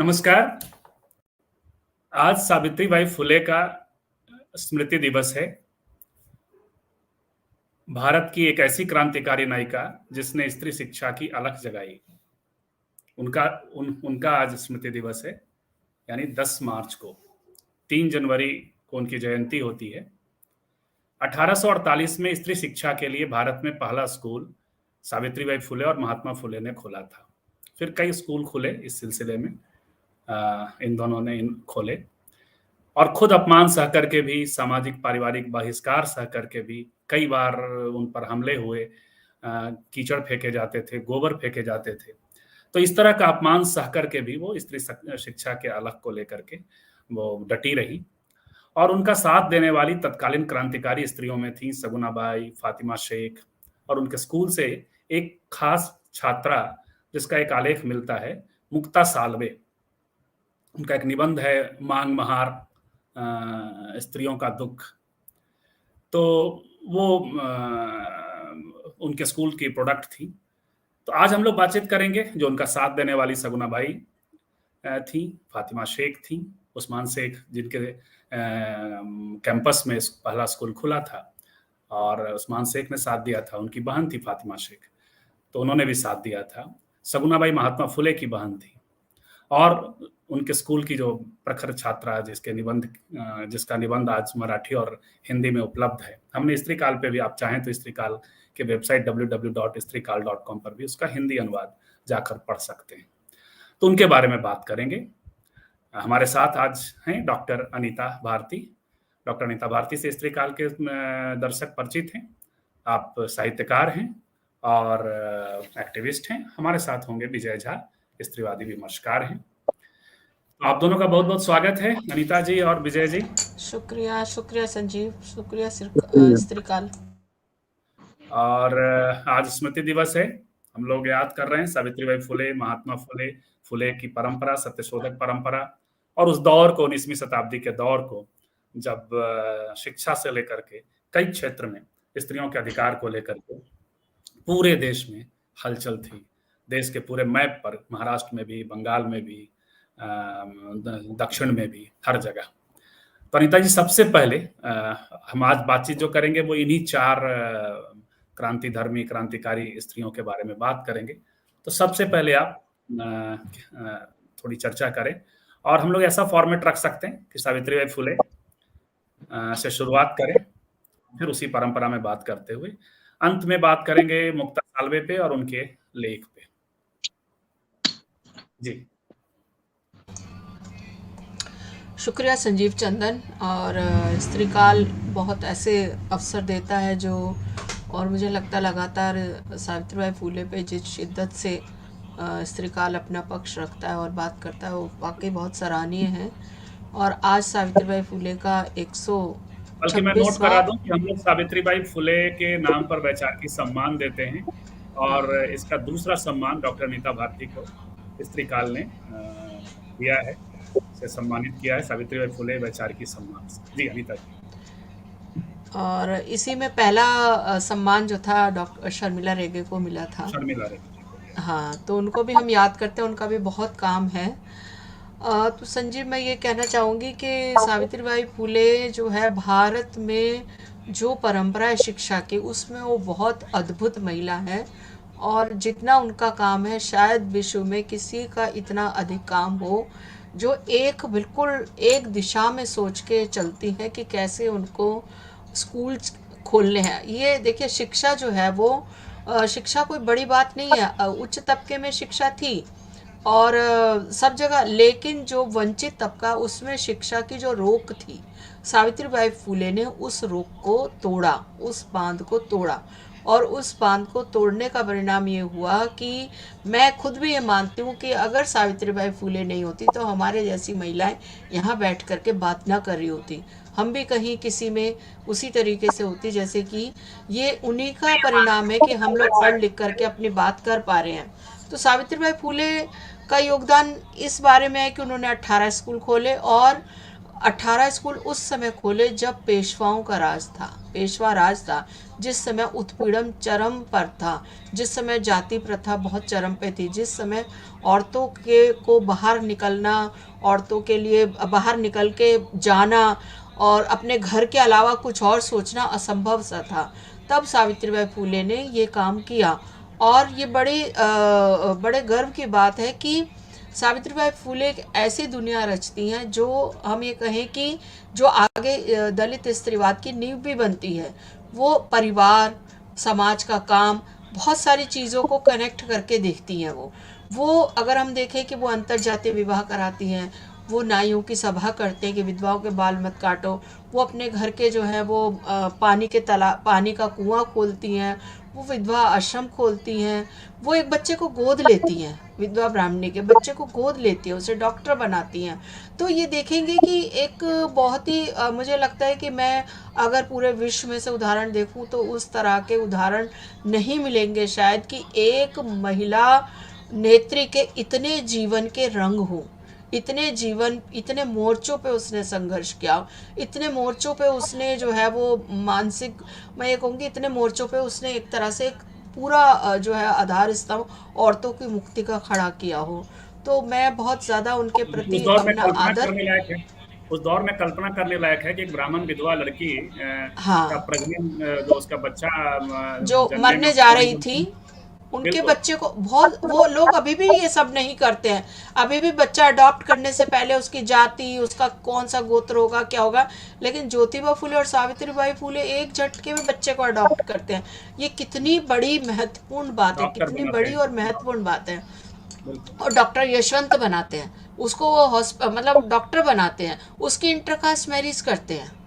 नमस्कार। आज सावित्रीबाई फुले का स्मृति दिवस है। भारत की एक ऐसी क्रांतिकारी नायिका जिसने स्त्री शिक्षा की अलख जगाई। उनका आज स्मृति दिवस है, यानी 10 मार्च को। 3 जनवरी को उनकी जयंती होती है। 1848 में स्त्री शिक्षा के लिए भारत में पहला स्कूल सावित्रीबाई फुले और महात्मा फुले ने खोला था। फिर कई स्कूल खुले इस सिलसिले में। इन दोनों ने खोले और खुद अपमान सह करके भी, सामाजिक पारिवारिक बहिष्कार सह करके भी कई बार उन पर हमले हुए। कीचड़ फेंके जाते थे, गोबर फेंके जाते थे। तो इस तरह का अपमान सह करके भी वो स्त्री शिक्षा के अलख को लेकर के वो डटी रही। और उनका साथ देने वाली तत्कालीन क्रांतिकारी स्त्रियों में थी सगुनाबाई, फातिमा शेख, और उनके स्कूल से एक खास छात्रा जिसका एक आलेख मिलता है, मुक्ता सालवे। उनका एक निबंध है, मांग महार, स्त्रियों का दुख। तो वो उनके स्कूल की प्रोडक्ट थी। तो आज हम लोग बातचीत करेंगे जो उनका साथ देने वाली सगुनाबाई थी, फातिमा शेख थी, उस्मान शेख जिनके कैंपस में पहला स्कूल खुला था, और उस्मान शेख ने साथ दिया था। उनकी बहन थी फातिमा शेख, तो उन्होंने भी साथ दिया था। सगुनाबाई महात्मा फुले की बहन थी, और उनके स्कूल की जो प्रखर छात्रा जिसका निबंध आज मराठी और हिंदी में उपलब्ध है। हमने स्त्री काल पे भी, आप चाहें तो स्त्री काल के वेबसाइट www.strikal.com पर भी उसका हिंदी अनुवाद जाकर पढ़ सकते हैं। तो उनके बारे में बात करेंगे। हमारे साथ आज हैं डॉक्टर अनीता भारती। डॉक्टर अनीता भारती से स्त्री काल के दर्शक परिचित हैं। आप साहित्यकार हैं और एक्टिविस्ट हैं। हमारे साथ होंगे विजय झा, स्त्रीवादी विमर्शकार हैं। आप दोनों का बहुत बहुत स्वागत है, अनीता जी और विजय जी। शुक्रिया संजीव, शुक्रिया स्त्रीकाल। और आज स्मृति दिवस है। हम लोग याद कर रहे हैं सावित्रीबाई फुले, महात्मा फुले, फुले की परंपरा, सत्यशोधक परंपरा, और उस दौर को, 19वीं शताब्दी के दौर को, जब शिक्षा से लेकर के कई क्षेत्र में स्त्रियों के अधिकार को लेकर के पूरे देश में हलचल थी। देश के पूरे मैप पर, महाराष्ट्र में भी, बंगाल में भी, दक्षिण में भी, हर जगह। तो अनीता जी, सबसे पहले हम आज बातचीत जो करेंगे वो इन्हीं 4 क्रांतिधर्मी, क्रांतिकारी स्त्रियों के बारे में बात करेंगे। तो सबसे पहले आप थोड़ी चर्चा करें, और हम लोग ऐसा फॉर्मेट रख सकते हैं कि सावित्रीबाई फुले से शुरुआत करें, फिर उसी परंपरा में बात करते हुए अंत में बात करेंगे मुक्ता सालवे पे और उनके लेख पे। जी। शुक्रिया संजीव चंदन। और स्त्रीकाल बहुत ऐसे अवसर देता है जो, और मुझे लगता लगातार सावित्रीबाई फुले पे जिस शिद्दत से स्त्रीकाल अपना पक्ष रखता है और बात करता है, वो वाकई बहुत सराहनीय है। और आज सावित्रीबाई फुले का 126वां, बल्कि मैं नोट करा दूं कि हम लोग सावित्रीबाई फुले के नाम पर वैचारिकी सम्मान देते हैं, और इसका दूसरा सम्मान डॉक्टर अनीता भारती को स्त्रीकाल ने दिया है, से सम्मानित किया है सावित्रीबाई फुले वैचारिकी सम्मान से। जी अनीता जी। और इसी में पहला सम्मान जो था डॉक्टर शर्मिला रेगे को मिला था। शर्मिला रेगे। हाँ, तो उनको भी हम याद करते हैं, उनका भी बहुत काम है। तो संजीव, मैं ये कहना चाहूँगी कि सावित्रीबाई फुले जो है, भारत में जो परंपरा है शिक्षा की, उसमें वो बहुत अद्भुत महिला है। और जितना उनका काम है, शायद विश्व में किसी का इतना अधिक काम हो, जो बिल्कुल एक दिशा में सोच के चलती है कि कैसे उनको स्कूल खोलने हैं। ये देखिए, शिक्षा जो है वो शिक्षा कोई बड़ी बात नहीं है। उच्च तबके में शिक्षा थी और सब जगह, लेकिन जो वंचित तबका, उसमें शिक्षा की जो रोक थी, सावित्रीबाई फुले ने उस रोक को तोड़ा, उस बांध को तोड़ा। और उस बांध को तोड़ने का परिणाम ये हुआ कि मैं खुद भी ये मानती हूँ कि अगर सावित्रीबाई फुले नहीं होती तो हमारे जैसी महिलाएं यहाँ बैठ करके बात ना कर रही होती। हम भी कहीं किसी में उसी तरीके से होती, जैसे कि ये उन्हीं का परिणाम है कि हम लोग पढ़ लिख करके अपनी बात कर पा रहे हैं। तो सावित्रीबाई फुले का योगदान इस बारे में है कि उन्होंने 18 स्कूल खोले, और 18 स्कूल उस समय खोले जब पेशवाओं का राज था, पेशवा राज था, जिस समय उत्पीड़न चरम पर था, जिस समय जाति प्रथा बहुत चरम पे थी, जिस समय औरतों के को बाहर निकलना, औरतों के लिए बाहर निकल के जाना और अपने घर के अलावा कुछ और सोचना असंभव सा था। तब सावित्रीबाई फूले ने ये काम किया। और ये बड़े गर्व की बात है कि सावित्रीबाई फूले एक ऐसी दुनिया रचती हैं जो हम ये कहें कि जो आगे दलित स्त्रीवाद की नींव भी बनती है। वो परिवार, समाज का काम, बहुत सारी चीज़ों को कनेक्ट करके देखती हैं। वो अगर हम देखें कि वो अंतर जातीय विवाह कराती हैं, वो नाइयों की सभा करते हैं कि विधवाओं के बाल मत काटो, वो अपने घर के जो है वो पानी का कुआं खोलती हैं, वो विधवा आश्रम खोलती हैं, वो एक बच्चे को गोद लेती हैं, विधवा ब्राह्मणी के बच्चे को गोद लेती हैं, उसे डॉक्टर बनाती हैं। तो ये देखेंगे कि एक बहुत ही मुझे लगता है कि मैं अगर पूरे विश्व में से उदाहरण देखूं तो उस तरह के उदाहरण नहीं मिलेंगे शायद कि एक महिला नेत्री के इतने जीवन के रंग हों, इतने मोर्चों पे उसने संघर्ष किया, इतने मोर्चों पे उसने जो है वो मानसिक, मैं ये कहूँगी इतने मोर्चों पे उसने एक तरह से एक पूरा जो है आधार स्तंभ औरतों की मुक्ति का खड़ा किया हो। तो मैं बहुत ज़्यादा उनके उस प्रति दौर में अपना कल्पना आदर। करने लायक है। उस दौर में कल्पना करने लायक है कि एक ब्राह्मण विधवा लड़की का हाँ, प्रजनन, जो उसका बच्चा जो जन्मने में मरने जा उसको नहीं रही थी, मिलती। उनके बिल्कुल। बच्चे को बहुत, वो लोग अभी भी ये सब नहीं करते हैं। अभी भी बच्चा अडॉप्ट करने से पहले उसकी जाति, उसका कौन सा गोत्र होगा, क्या होगा। लेकिन ज्योतिबा फूले और सावित्रीबाई फूले एक झटके में बच्चे को अडॉप्ट करते हैं। ये कितनी बड़ी महत्वपूर्ण बात है, डॉक्टर कितनी बनाते बड़ी और हैं। महत्वपूर्ण बात है। बिल्कुल। और डॉक्टर यशवंत बनाते हैं उसको, वो मतलब डॉक्टर बनाते हैं, उसकी इंटरकास्ट मैरिज करते हैं।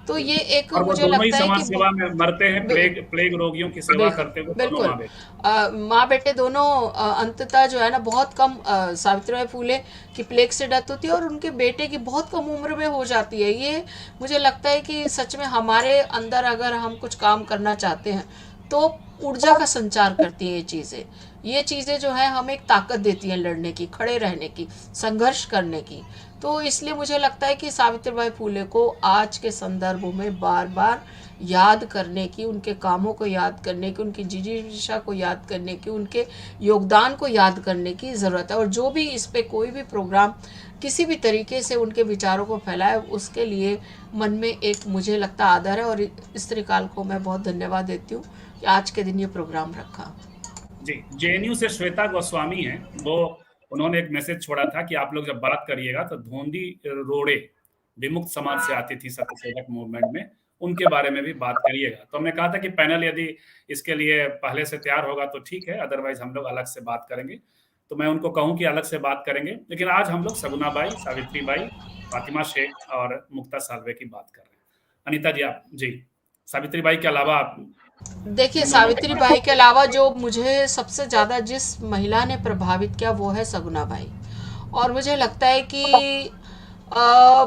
तो ये बिल्कुल। एक और वो मुझे दोनों ही लगता है समाज कि सेवा में मरते हैं, प्लेग प्लेग रोगियों की सेवा बिल्कुल, करते हुए दोनों बिल्कुल। माँ बेटे। माँ बेटे दोनों अंततः जो है ना, बहुत कम सावित्रीबाई फूले की प्लेग से डेथ होती है और उनके बेटे की बहुत कम उम्र में हो जाती है। ये मुझे लगता है कि सच में हमारे अंदर अगर हम कुछ काम करना चाहते हैं तो ऊर्जा का संचार करती हैं ये चीज़ें जो है हमें एक ताकत देती हैं लड़ने की, खड़े रहने की, संघर्ष करने की। तो इसलिए मुझे लगता है कि सावित्रीबाई फूले को आज के संदर्भ में बार बार याद करने की, उनके कामों को याद करने की, उनकी जिजीविषा को याद करने की, उनके योगदान को याद करने की ज़रूरत है। और जो भी इस पे कोई भी प्रोग्राम किसी भी तरीके से उनके विचारों को फैलाए, उसके लिए मन में एक मुझे लगता आदर है। और स्त्री काल को मैं बहुत धन्यवाद देती हूँ कि आज के दिन ये प्रोग्राम रखा। जी, जेएनयू से श्वेता गोस्वामी हैं, वो उन्होंने एक मैसेज छोड़ा था कि आप लोग जब बात करिएगा तो धोंडी रोड़े विमुक्त समाज से आती थी सत्यशोधक मूवमेंट में, उनके बारे में भी बात करिएगा। तो हमने कहा था कि पैनल यदि इसके लिए पहले से तैयार होगा तो ठीक है, अदरवाइज हम लोग अलग से बात करेंगे। तो मैं उनको कहूं कि अलग से बात करेंगे, लेकिन आज हम लोग सगुना बाई, सावित्री बाई, फातिमा शेख और मुक्ता सालवे की बात कर रहे हैं। अनीता जी, आप जी, सावित्री बाई के अलावा आप देखिए, इन दोनों के सावित्री बारे बाई के अलावा जो मुझे सबसे ज़्यादा जिस महिला ने प्रभावित किया वो है सगुना बाई। और मुझे लगता है कि अ,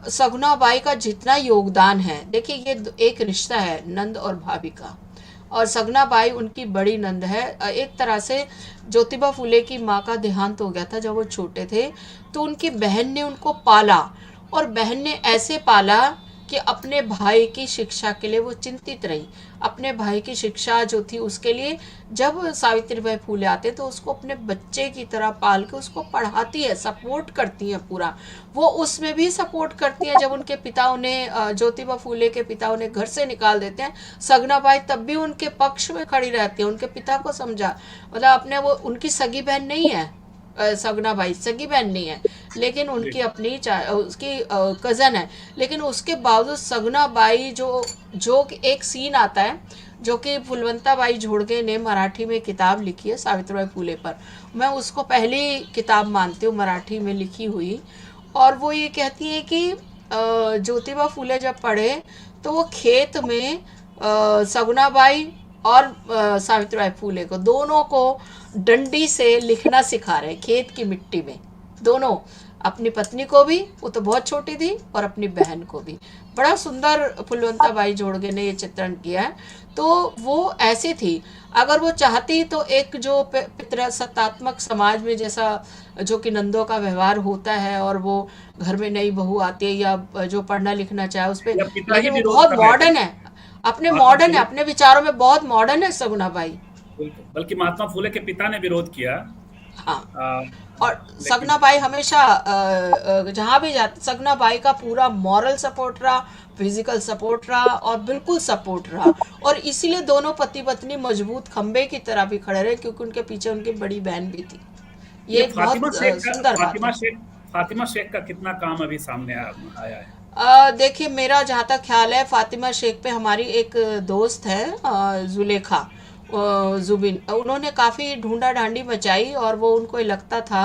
सगुना बाई का जितना योगदान है, देखिए ये एक रिश्ता है नंद और भाभी का, और सगुना बाई उनकी बड़ी नंद है। एक तरह से ज्योतिबा फूले की माँ का देहांत हो गया था जब वो छोटे थे, तो उनकी बहन ने उनको पाला, और बहन ने ऐसे पाला कि अपने भाई की शिक्षा के लिए वो चिंतित रही। अपने भाई की शिक्षा जो थी उसके लिए जब सावित्रीबाई फूले आते तो उसको अपने बच्चे की तरह पाल के उसको पढ़ाती है, सपोर्ट करती है पूरा। वो उसमें भी सपोर्ट करती है जब उनके पिता उन्हें, ज्योतिबा फूले के पिता उन्हें घर से निकाल देते हैं, सगना बाई तब भी उनके पक्ष में खड़ी रहती है, उनके पिता को समझा। मतलब अपने, वो उनकी सगी बहन नहीं है, सगना बाई सगी बहन नहीं है, लेकिन जी। उनकी अपनी उसकी कज़न है। लेकिन उसके बावजूद सगना बाई जो एक सीन आता है जो कि फुलवंता बाई जोड़गे ने मराठी में किताब लिखी है सावित्रीबाई फूले पर, मैं उसको पहली किताब मानती हूँ मराठी में लिखी हुई। और वो ये कहती है कि ज्योतिबा फूले जब पढ़े तो वो खेत में सगुना बाई और सावित्रीबाई फूले को दोनों को डंडी से लिखना सिखा रहे, खेत की मिट्टी में दोनों। अपनी पत्नी को भी, वो तो बहुत छोटी थी, और अपनी बहन को भी। बड़ा सुंदर फुलवंता बाई जोड़गे ने ये चित्रण किया है। तो वो ऐसी थी, अगर वो चाहती तो एक जो पितृसत्तात्मक समाज में जैसा जो कि नंदों का व्यवहार होता है, और वो घर में नई बहू आती है या जो पढ़ना लिखना चाहे उस पर, या पिता ही लेकिन वो विरोध बहुत कर रहे थे। मॉडर्न है, अपने महात्मा मॉडर्न है, फुले, अपने विचारों में बहुत मॉडर्न है सगुना बाई। बिल्कुल, बल्कि महात्मा फुले के पिता ने विरोध किया। हाँ। आ, और लेकिन सगना बाई हमेशा जहाँ भी जाती, सगना बाई का पूरा मॉरल सपोर्ट रहा, फिजिकल सपोर्ट रहा, और बिल्कुल सपोर्ट रहा। और इसीलिए दोनों पति पत्नी मजबूत खंबे की तरह भी खड़े रहे, क्योंकि उनके पीछे उनकी बड़ी बहन भी थी। ये ये एक बहुत सुंदर बात है। फातिमा शेख का कितना काम अभी सामने आया है? देखिए, मेरा जहाँ तक ख्याल है, फातिमा शेख पे हमारी एक दोस्त है, जुलेखा जुबिन, उन्होंने काफ़ी ढूंढा ढांडी मचाई, और वो उनको ये लगता था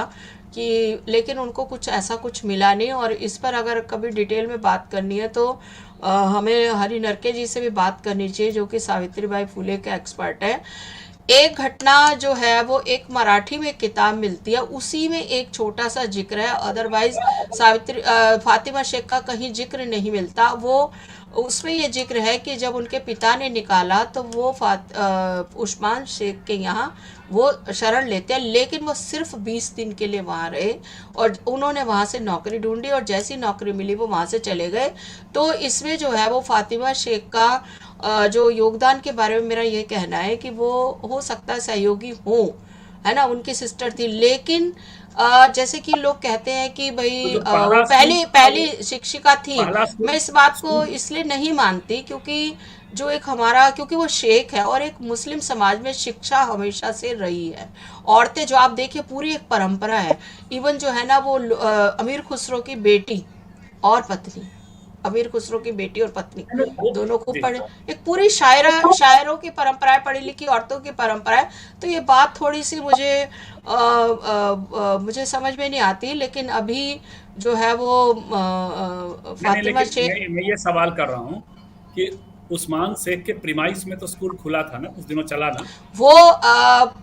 कि, लेकिन उनको कुछ ऐसा कुछ मिला नहीं। और इस पर अगर कभी डिटेल में बात करनी है तो हमें हरि नरके जी से भी बात करनी चाहिए, जो कि सावित्री बाई फुले के एक्सपर्ट है। एक घटना जो है वो एक मराठी में किताब मिलती है, उसी में एक छोटा सा जिक्र है, अदरवाइज फातिमा शेख का कहीं जिक्र नहीं मिलता। वो उसमें ये जिक्र है कि जब उनके पिता ने निकाला तो वो उस्मान शेख के यहाँ वो शरण लेते हैं, लेकिन वो सिर्फ 20 दिन के लिए वहाँ रहे, और उन्होंने वहाँ से नौकरी ढूंढी, और जैसी नौकरी मिली वो वहाँ से चले गए। तो इसमें जो है वो फातिमा शेख का जो योगदान के बारे में मेरा ये कहना है कि वो हो सकता है सहयोगी हो, है ना, उनकी सिस्टर थी। लेकिन जैसे कि लोग कहते हैं कि तो भाई जो वो पहला स्कूल पहली था वो पहली शिक्षिका थी, पहला मैं स्कूल इस बात को स्कूल इसलिए नहीं मानती, क्योंकि जो एक हमारा, क्योंकि वो शेख है, और एक मुस्लिम समाज में शिक्षा हमेशा से रही है। औरतें जो आप देखिए, पूरी एक परंपरा है। इवन जो है ना वो अमीर खुसरो की बेटी और पत्नी, अमीर खुसरो की बेटी और पत्नी वो दोनों खूब जी पढ़े, एक पूरी शायरों की परंपरा है, पढ़ी लिखी औरतों की परंपरा है। तो ये बात थोड़ी सी मुझे समझ में नहीं आती, लेकिन अभी जो है वो नहीं, फातिमा लेकिन शेख, मैं ये सवाल कर रहा हूँ कि उस्मान शेख के प्रीमाइस में तो स्कूल खुला था ना, कुछ दिनों चला ना? वो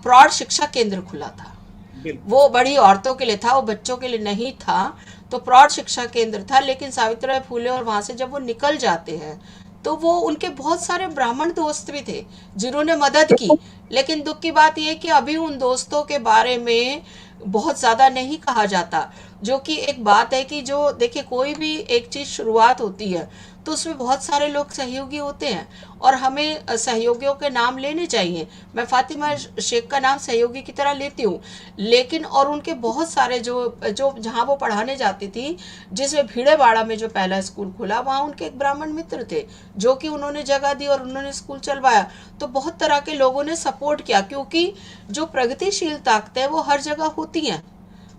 प्रौढ़ शिक्षा केंद्र खुला था। बिल्कुल। वो बड़ी औरतों के लिए था, वो बच्चों के लिए नहीं था। तो प्रौढ़ शिक्षा केंद्र था, लेकिन सावित्रीबाई फूले और वहां से जब वो निकल जाते हैं, तो वो उनके बहुत सारे ब्राह्मण दोस्त भी थे जिन्होंने मदद की। लेकिन दुख की बात यह है कि अभी उन दोस्तों के बारे में बहुत ज़्यादा नहीं कहा जाता। जो कि एक बात है कि जो देखिए, कोई भी एक चीज़ शुरुआत होती है तो उसमें बहुत सारे लोग सहयोगी होते हैं, और हमें सहयोगियों के नाम लेने चाहिए। मैं फातिमा शेख का नाम सहयोगी की तरह लेती हूँ, लेकिन और उनके बहुत सारे जो जो जहाँ वो पढ़ाने जाती थी, जिसमें भीड़ेवाड़ा में जो पहला स्कूल खुला, वहाँ उनके एक ब्राह्मण मित्र थे जो कि उन्होंने जगह दी और उन्होंने स्कूल चलवाया। तो बहुत तरह के लोगों ने सपोर्ट किया, क्योंकि जो प्रगतिशील ताकतें वो हर जगह होती हैं,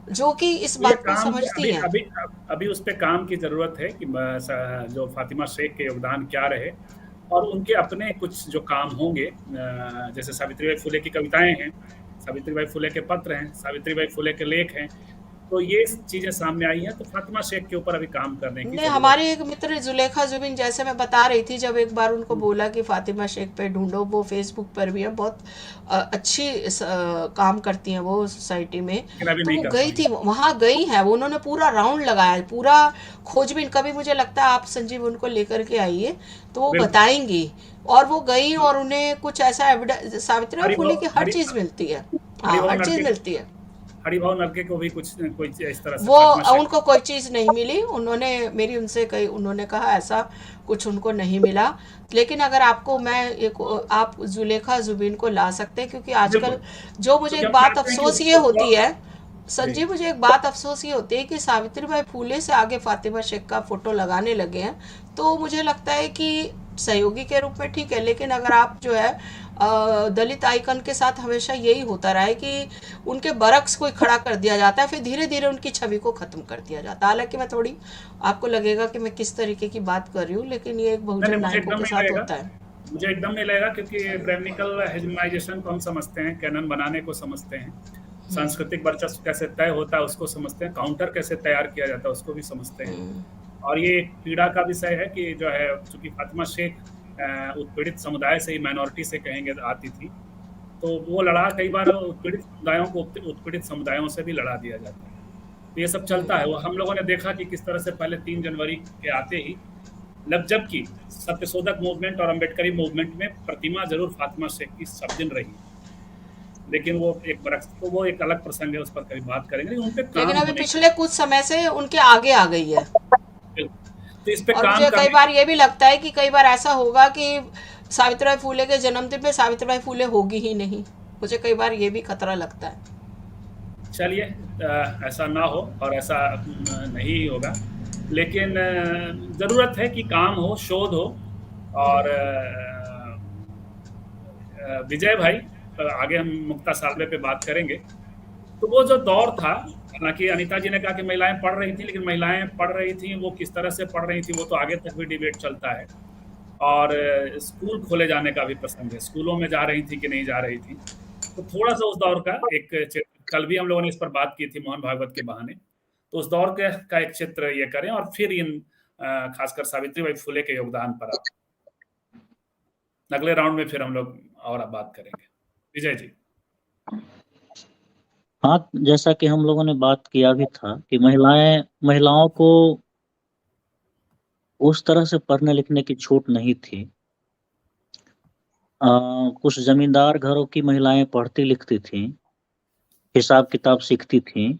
जो कि इस ये बात को काम समझती अभी हैं। अभी अभी उस पे काम की जरूरत है कि जो फातिमा शेख के योगदान क्या रहे, और उनके अपने कुछ जो काम होंगे। जैसे सावित्रीबाई फुले की कविताएं हैं, सावित्रीबाई फुले के पत्र हैं, सावित्रीबाई फुले के लेख हैं। तो ये चीजें सामने आई हैं, तो फातिमा शेख के ऊपर अभी काम करने की ने जरूरत हमारी एक मित्र जुलेखा जुबिन, जैसे मैं बता रही थी, जब एक बार उनको है। बोला कि फातिमा शेख पे ढूंढो, वो फेसबुक पर भी है, बहुत अच्छी काम करती हैं वो सोसाइटी में। लेकिन अभी तो नहीं वो कर गई पाई। थी, वहाँ गई है वो, उन्होंने पूरा राउंड लगाया, पूरा खोजबीन। कभी मुझे लगता है आप संजीव उनको लेकर के आइए तो वो बिल्कुल। बताएंगी। और वो गई, और उन्हें कुछ ऐसा एविडेंस, सावित्रीबाई फुले की हरिभाव हर हरि चीज़ मिलती है। हाँ, हरिभाव हर चीज़ नरके मिलती है। हरिभाव नरके को भी कुछ कोई इस तरह से वो फातिमा शेख। उनको कोई चीज़ नहीं मिली, उन्होंने मेरी उनसे कही, उन्होंने कहा ऐसा कुछ उनको नहीं मिला। लेकिन अगर आपको मैं एक, आप जुलेखा जुबीन को ला सकते हैं, क्योंकि आजकल बिल्कुल, जो मुझे क्योंकि एक हम बात चाहते हैं कि अफसोस ये उसको होती है, जी। संजीव, मुझे एक बात अफसोस ये होती है कि सावित्रीबाई फूले से आगे फातिमा शेख का फोटो लगाने लगे हैं। तो मुझे लगता है कि सहयोगी के रूप में ठीक है, लेकिन अगर आप जो है दलित आइकन के साथ हमेशा यही होता रहा है कि उनके बरक्स कोई खड़ा कर दिया जाता है, फिर धीरे धीरे उनकी छवि को ख़त्म कर दिया जाता है। हालांकि मैं थोड़ी, आपको लगेगा कि मैं किस तरीके की बात कर रही हूँ, लेकिन ये एक नहीं, बहुजन नहीं, नायकों के साथ होता है। मुझे एकदम नहीं लगेगा, क्योंकि ब्रेवनिकल हेजमाइजेशन को हम समझते हैं, कैनन बनाने को समझते हैं, सांस्कृतिक वर्चस्व कैसे तय होता है उसको समझते हैं, काउंटर कैसे तैयार किया जाता है उसको भी समझते हैं। और ये एक पीड़ा का विषय है कि जो है, चूंकि फातिमा शेख उत्पीड़ित समुदाय से ही, माइनॉरिटी से कहेंगे, आती थी, तो वो लड़ा कई बार उत्पीड़ित समुदायों को उत्पीड़ित समुदायों से भी लड़ा दिया जाता है। तो ये सब चलता है। वो हम लोगों ने देखा कि किस तरह से पहले 3 जनवरी के आते ही जबकि सत्यशोधक मूवमेंट और अम्बेडकरी मूवमेंट में प्रतिमा जरूर फातिमा शेख की सब दिन रही, लेकिन वो एक बरस, तो वो एक अलग प्रसंग है, उस पर कभी बात करेंगे, लेकिन उन पे लेकिन काम अभी होने पिछले कुछ समय से उनके आगे आ गई है। की, तो इस पे और काम मुझे कई करने बार ये भी लगता है कि कई बार ऐसा होगा कि सावित्रीबाई फूले के जन्मदिन पे सावित्रीबाई फूले होगी ही नहीं। मुझे कई बार ये भी खतरा लगता है। चलिए, ऐसा ना हो और ऐसा नहीं होगा, लेकिन जरूरत है कि काम हो, शोध हो। और विजय भाई, आगे हम मुक्ता सालवे पे बात करेंगे। तो वो जो दौर था, हालांकि अनीता जी ने कहा कि महिलाएं पढ़ रही थी, लेकिन महिलाएं पढ़ रही थी, वो किस तरह से पढ़ रही थी वो तो आगे तक भी डिबेट चलता है। और स्कूल खोले जाने का भी प्रसंग है, स्कूलों में जा रही थी कि नहीं जा रही थी। तो थोड़ा सा उस दौर का एक चित्र, कल भी हम लोगों ने इस पर बात की थी मोहन भागवत के बहाने, तो उस दौर का एक चित्र ये करें, और फिर इन खासकर सावित्रीबाई फुले के योगदान पर आप अगले राउंड में फिर हम लोग और अब बात करेंगे। विजय जी। हाँ, जैसा कि हम लोगों ने बात किया भी था कि महिलाओं को उस तरह से पढ़ने लिखने की छूट नहीं थी। कुछ जमींदार घरों की महिलाएं पढ़ती लिखती थीं, हिसाब किताब सीखती थीं।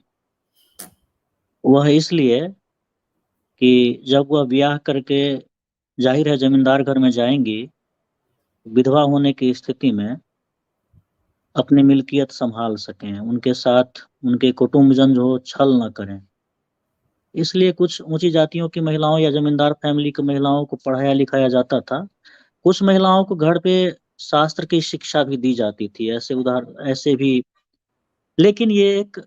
वह इसलिए कि जब वह ब्याह करके जाहिर है जमींदार घर में जाएंगी, विधवा होने की स्थिति में अपनी मिल्कियत संभाल सकें, उनके साथ उनके कुटुंबजन जो छल न करें। इसलिए कुछ ऊंची जातियों की महिलाओं या जमींदार फैमिली की महिलाओं को पढ़ाया लिखाया जाता था। कुछ महिलाओं को घर पे शास्त्र की शिक्षा भी दी जाती थी, ऐसे भी। लेकिन ये एक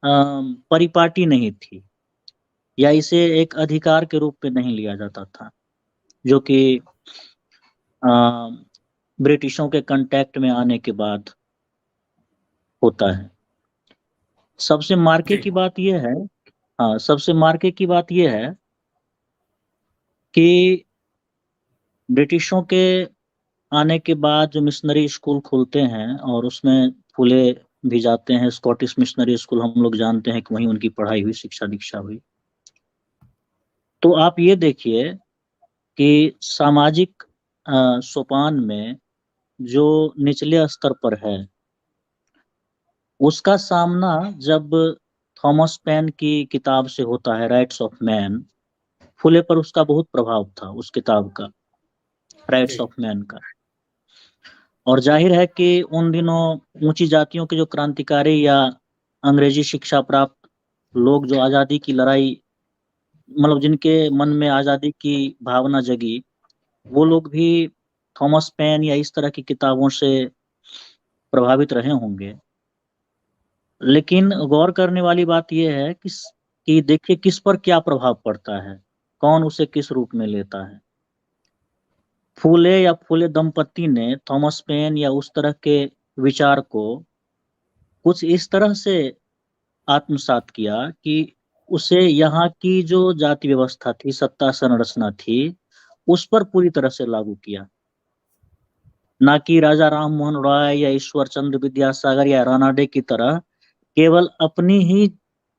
परिपाटी नहीं थी, या इसे एक अधिकार के रूप में नहीं लिया जाता था, जो कि ब्रिटिशों के कांटेक्ट में आने के बाद होता है। सबसे मार्के जी की बात यह है, हाँ, सबसे मार्के की बात यह है कि ब्रिटिशों के आने के बाद जो मिशनरी स्कूल खुलते हैं और उसमें फूले भी जाते हैं, स्कॉटिश मिशनरी स्कूल हम लोग जानते हैं कि वहीं उनकी पढ़ाई हुई, शिक्षा दीक्षा हुई। तो आप ये देखिए कि सामाजिक सोपान में जो निचले स्तर पर है, उसका सामना जब थॉमस पेन की किताब से होता है, राइट्स ऑफ मैन, फुले पर उसका बहुत प्रभाव था उस किताब का, राइट्स जी ऑफ मैन का। और जाहिर है कि उन दिनों ऊंची जातियों के जो क्रांतिकारी या अंग्रेजी शिक्षा प्राप्त लोग जो आजादी की लड़ाई, मतलब जिनके मन में आजादी की भावना जगी, वो लोग भी थॉमस पेन या इस तरह की किताबों से प्रभावित रहे होंगे। लेकिन गौर करने वाली बात यह है कि देखिए किस पर क्या प्रभाव पड़ता है, कौन उसे किस रूप में लेता है। फूले या फूले दंपति ने थॉमस पेन या उस तरह के विचार को कुछ इस तरह से आत्मसात किया कि उसे यहाँ की जो जाति व्यवस्था थी, सत्ता संरचना थी, उस पर पूरी तरह से लागू किया। ना कि राजा राम मोहन रॉय या ईश्वर चंद्र विद्यासागर या रानाडे की तरह केवल अपनी ही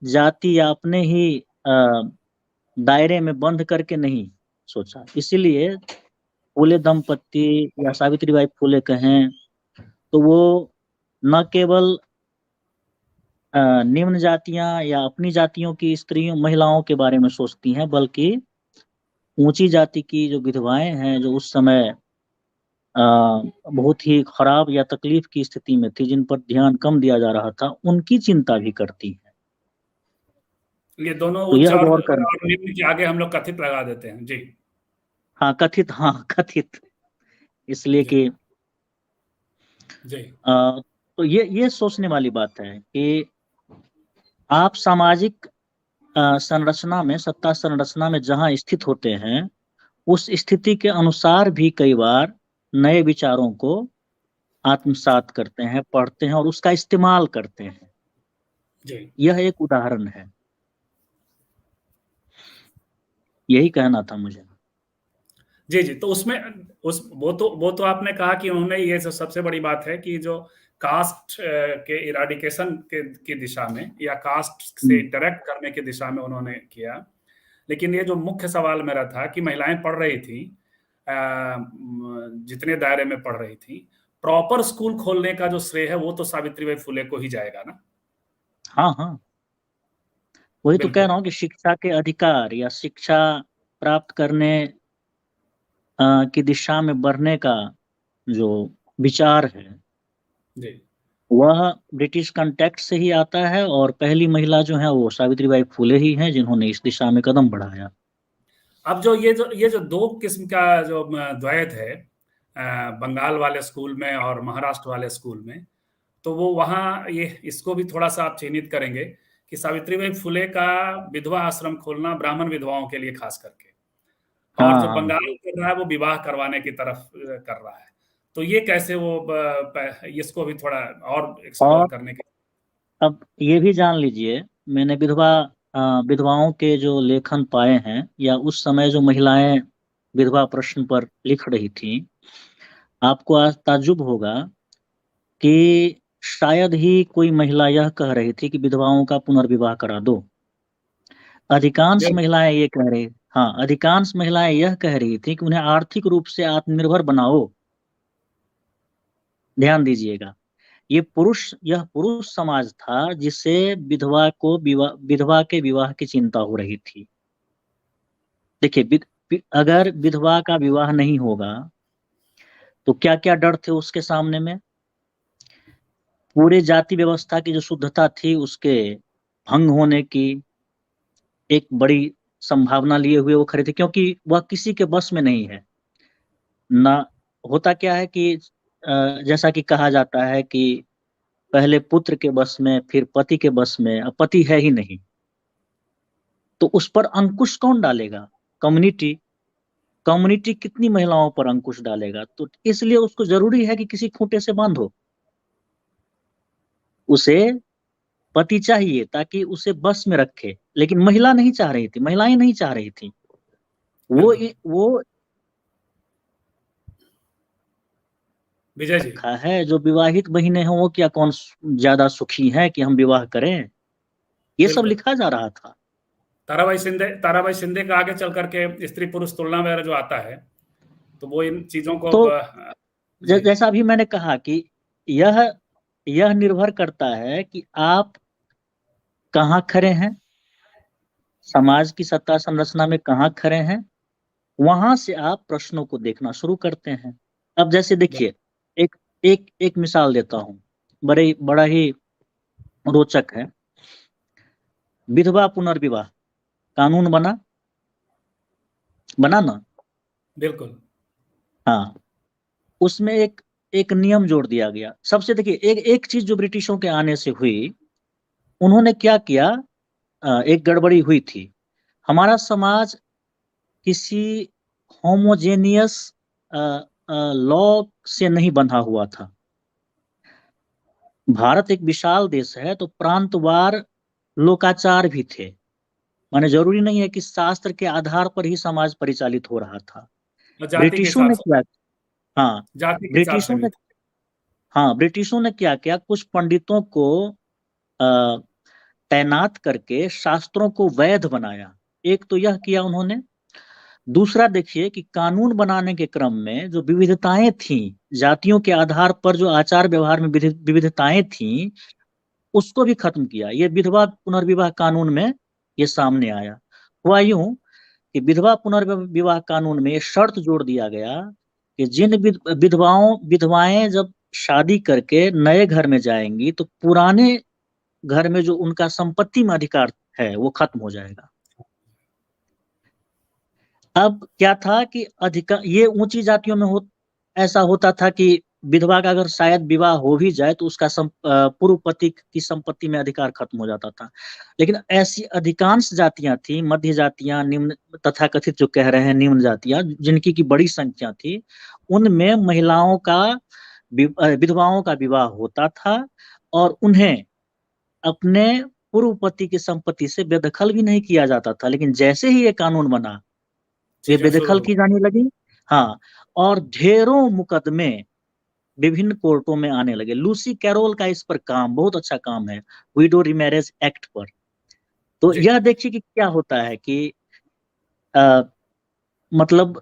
जाति या अपने ही दायरे में बंद करके नहीं सोचा। इसीलिए फूले दंपति या सावित्रीबाई फूले कहें तो वो न केवल निम्न जातियां या अपनी जातियों की स्त्रियों महिलाओं के बारे में सोचती हैं, बल्कि ऊंची जाति की जो विधवाएं हैं, जो उस समय बहुत ही खराब या तकलीफ की स्थिति में थी, जिन पर ध्यान कम दिया जा रहा था, उनकी चिंता भी करती हैं। ये दोनों तो उच्च यह गौर कर, और निम्न के आगे हम लोग कथित लगा देते हैं। जी हाँ कथित, हाँ कथित, इसलिए जी कि जी तो ये सोचने वाली बात है कि आप सामाजिक संरचना में, सत्ता संरचना में जहां स्थित होते हैं, उस स्थिति के अनुसार भी कई बार नए विचारों को आत्मसात करते हैं, पढ़ते हैं और उसका इस्तेमाल करते हैं। जी यह एक उदाहरण है। यही कहना था मुझे। जी जी। तो उसमें वो तो आपने कहा कि उन्होंने, ये सबसे बड़ी बात है कि जो कास्ट के इराडिकेशन की दिशा में या कास्ट से इंटरेक्ट करने की दिशा में उन्होंने किया। लेकिन ये जो मुख्य सवाल मेरा था कि महिलाएं पढ़ रही थी, जितने दायरे में पढ़ रही थी, प्रॉपर स्कूल खोलने का जो श्रेय है वो तो सावित्रीबाई फुले को ही जाएगा ना। हाँ हाँ, वही तो कह बिल्कुल। रहा हूँ कि शिक्षा के अधिकार या शिक्षा प्राप्त करने की दिशा में बढ़ने का जो विचार है जी। वह ब्रिटिश कंटेक्स्ट से ही आता है, और पहली महिला जो है वो सावित्रीबाई फुले ही हैं जिन्होंने इस दिशा में कदम बढ़ाया। अब जो ये जो दो किस्म का जो द्वैत है, बंगाल वाले स्कूल में और महाराष्ट्र वाले स्कूल में, तो वो वहाँ ये इसको भी थोड़ा सा आप चिन्हित करेंगे कि सावित्रीबाई फुले का विधवा आश्रम खोलना ब्राह्मण विधवाओं के लिए खास करके, और जो हाँ, बंगाल कर रहा है वो विवाह करवाने की तरफ कर रहा है। तो ये कैसे वो इसको भी थोड़ा और एक्सप्लोर और करने के। अब ये भी जान लीजिए, मैंने विधवाओं के जो लेखन पाए हैं या उस समय जो महिलाएं विधवा प्रश्न पर लिख रही थी, आपको आज ताज्जुब होगा कि शायद ही कोई महिला यह कह रही थी कि विधवाओं का पुनर्विवाह करा दो। अधिकांश महिलाएं ये कह रही हाँ, अधिकांश महिलाएं यह कह रही थी कि उन्हें आर्थिक रूप से आत्मनिर्भर बनाओ। ध्यान दीजिएगा, यह पुरुष समाज था जिसे विधवा के विवाह की चिंता हो रही थी। देखिए, अगर विधवा का विवाह नहीं होगा तो क्या क्या डर थे उसके सामने में। पूरे जाति व्यवस्था की जो शुद्धता थी उसके भंग होने की एक बड़ी संभावना लिए हुए वो खड़े थे, क्योंकि वह किसी के बस में नहीं है ना। होता क्या है कि जैसा कि कहा जाता है कि पहले पुत्र के बस में, फिर पति के बस में, अब पति है ही नहीं, तो उस पर अंकुश कौन डालेगा? कम्युनिटी कितनी महिलाओं पर अंकुश डालेगा? तो इसलिए उसको जरूरी है कि किसी खूंटे से बांधो। उसे पति चाहिए ताकि उसे बस में रखे, लेकिन महिला नहीं चाह रही थी, महिलाएं नहीं चाह रही थी। वो विजय जी रखा है जो विवाहित बहिनें हैं वो क्या कौन ज्यादा सुखी हैं कि हम विवाह करें, ये सब लिखा जा रहा था। ताराबाई शिंदे का आगे चल करके स्त्री पुरुष तुलना वगैरह जो आता है, तो वो इन चीजों को तो जैसा अभी मैंने कहा कि यह निर्भर करता है कि आप कहाँ खड़े हैं, समाज की सत्ता संरचना में कहाँ खड़े हैं, वहां से आप प्रश्नों को देखना शुरू करते हैं। अब जैसे देखिए, एक एक एक मिसाल देता हूं, बड़ा ही रोचक है। विधवा पुनर्विवाह कानून बना ना। बिल्कुल। हाँ, उसमें एक नियम जोड़ दिया गया। सबसे देखिए, एक चीज जो ब्रिटिशों के आने से हुई, उन्होंने क्या किया, एक गड़बड़ी हुई थी। हमारा समाज किसी होमोजेनियस लॉ से नहीं बंधा हुआ था। भारत एक विशाल देश है, तो प्रांतवार लोकाचार भी थे। माने जरूरी नहीं है कि शास्त्र के आधार पर ही समाज परिचालित हो रहा था। जाति के ब्रिटिशों हिसाब ने से, क्या हाँ जाति के हिसाब से ब्रिटिशों भी ने ब्रिटिशों ने क्या किया, कुछ पंडितों को तैनात करके शास्त्रों को वैध बनाया। एक तो यह किया उन्होंने। दूसरा देखिए कि कानून बनाने के क्रम में जो विविधताएं थीं, जातियों के आधार पर जो आचार व्यवहार में विविधताएं थीं, उसको भी खत्म किया। ये विधवा पुनर्विवाह कानून में ये सामने आया। हुआ यूं कि विधवा पुनर्विवाह कानून में शर्त जोड़ दिया गया कि जिन विधवाएं जब शादी करके नए घर में जाएंगी तो पुराने घर में जो उनका संपत्ति में अधिकार है वो खत्म हो जाएगा। अब क्या था कि ये ऊंची जातियों में ऐसा होता था कि विधवा का अगर शायद विवाह हो भी जाए तो उसका पूर्व पति की संपत्ति में अधिकार खत्म हो जाता था। लेकिन ऐसी अधिकांश जातियां थी, मध्य जातियां, निम्न तथाकथित जो कह रहे हैं निम्न जातियां, जिनकी की बड़ी संख्या थी, उनमें महिलाओं का विधवाओं का विवाह होता था और उन्हें अपने पूर्व पति की संपत्ति से बेदखल भी नहीं किया जाता था। लेकिन जैसे ही ये कानून बना, ये बेदखल की जाने लगी। हाँ, और ढेरों मुकदमे विभिन्न कोर्टों में आने लगे। लूसी कैरोल का इस पर काम, बहुत अच्छा काम है, विडो रीमैरेज एक्ट पर। तो जी यह देखिए कि क्या होता है कि मतलब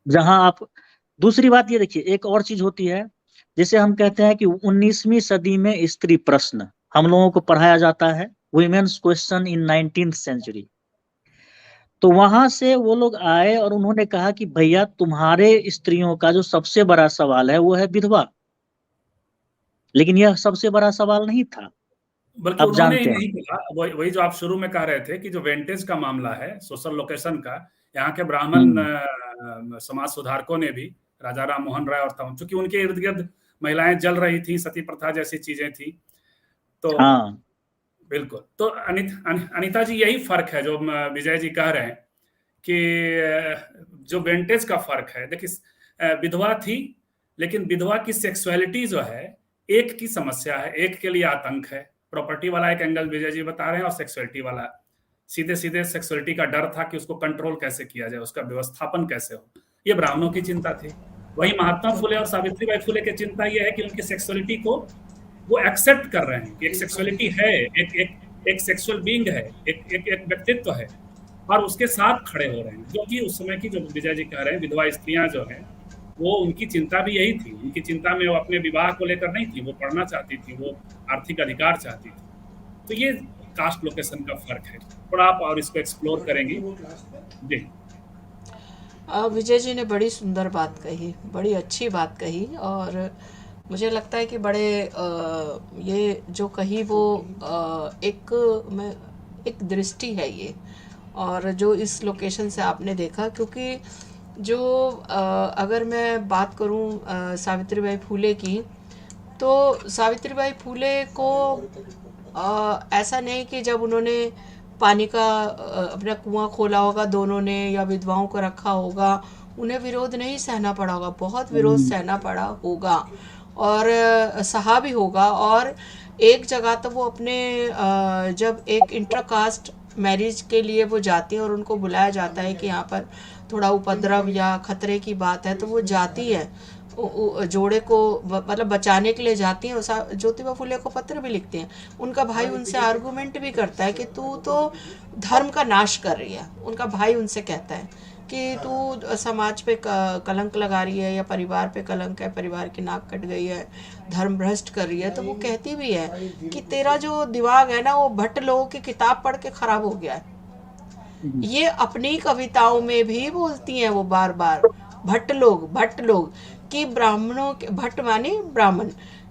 जहां आप, दूसरी बात ये देखिए, एक और चीज होती है, जैसे हम कहते हैं कि 19वीं सदी में स्त्री प्रश्न हम लोगों को पढ़ाया जाता है, women's question in 19th century. तो वहां से वो लोग आए और उन्होंने कहा कि भैया तुम्हारे स्त्रियों का जो सबसे बड़ा सवाल है वो है विधवा। लेकिन यह सबसे बड़ा सवाल नहीं था, बल्कि आप उन्होंने ही जानते हैं। नहीं कहा, वही जो आप शुरू में कह रहे थे कि जो वेंटेज का मामला है सोशल लोकेशन का, यहाँ के ब्राह्मण हम्म, समाज सुधारकों ने भी, राजा राम मोहन राय और तमाम, चूंकि उनके इर्द गिर्द महिलाएं जल रही थी, सती प्रथा जैसी चीजें थी, तो हाँ बिल्कुल। तो अनिता जी, यही फर्क है जो विजय जी कह रहे हैं कि जो वेंटेज का फर्क है। देखिए, विधवा थी, लेकिन विधवा की सेक्सुअलिटी जो है एक की समस्या है, एक के लिए आतंक है। प्रॉपर्टी वाला एक एंगल विजय जी बता रहे हैं, और सेक्सुअलिटी वाला सीधे सीधे सेक्सुअलिटी का डर था कि उसको कंट्रोल कैसे किया जाए, उसका व्यवस्थापन कैसे हो, ये ब्राह्मणों की चिंता थी। वही महात्मा फुले और सावित्रीबाई फुले की चिंता यह है कि उनकी सेक्सुअलिटी को वो एक्सेप्ट कर रहे हैं कि एक सेक्सुअलिटी है, एक एक एक सेक्सुअल बीइंग है, एक एक एक व्यक्तित्व है, और उसके साथ खड़े हो रहे हैं। जो कि उस समय की, जो विजय जी कह रहे हैं, विधवा स्त्रियां जो हैं, वो उनकी चिंता भी यही थी। उनकी चिंता में वो अपने विवाह को लेकर नहीं थी, वो पढ़ना चाहती थी, वो आर्थिक अधिकार चाहती थी। तो ये कास्ट लोकेशन का फर्क है। थोड़ा आप और इसको एक्सप्लोर करेंगी जी। विजय जी ने बड़ी सुंदर बात कही, बड़ी अच्छी बात कही, और मुझे लगता है कि बड़े ये जो कही वो एक दृष्टि है ये, और जो इस लोकेशन से आपने देखा, क्योंकि जो अगर मैं बात करूं सावित्रीबाई फूले की, तो सावित्रीबाई फूले को ऐसा नहीं कि जब उन्होंने पानी का अपना कुआं खोला होगा दोनों ने, या विधवाओं को रखा होगा, उन्हें विरोध नहीं सहना पड़ा होगा, बहुत विरोध हम्म, सहना पड़ा होगा, और सहा भी होगा। और एक जगह तो वो अपने जब एक इंटरकास्ट मैरिज के लिए वो जाती हैं और उनको बुलाया जाता है कि यहाँ पर थोड़ा उपद्रव या खतरे की बात है, तो वो जाती है, जोड़े को मतलब बचाने के लिए जाती हैं। ज्योतिबा फुले को पत्र भी लिखते हैं, उनका भाई उनसे आर्गुमेंट भी करता है कि तू तो धर्म का नाश कर रही है। उनका भाई उनसे कहता है कि तू समाज पे कलंक लगा रही है, या परिवार पे कलंक है, परिवार की नाक कट गई है, धर्म भ्रष्ट कर रही है। तो वो कहती भी है कि तेरा जो दिमाग है ना, वो भट्ट लोगों की किताब पढ़ के खराब हो गया है। ये अपनी कविताओं में भी बोलती हैं वो बार बार, भट्ट लोग कि ब्राह्मणों के, भट्ट माने ब्राह्मण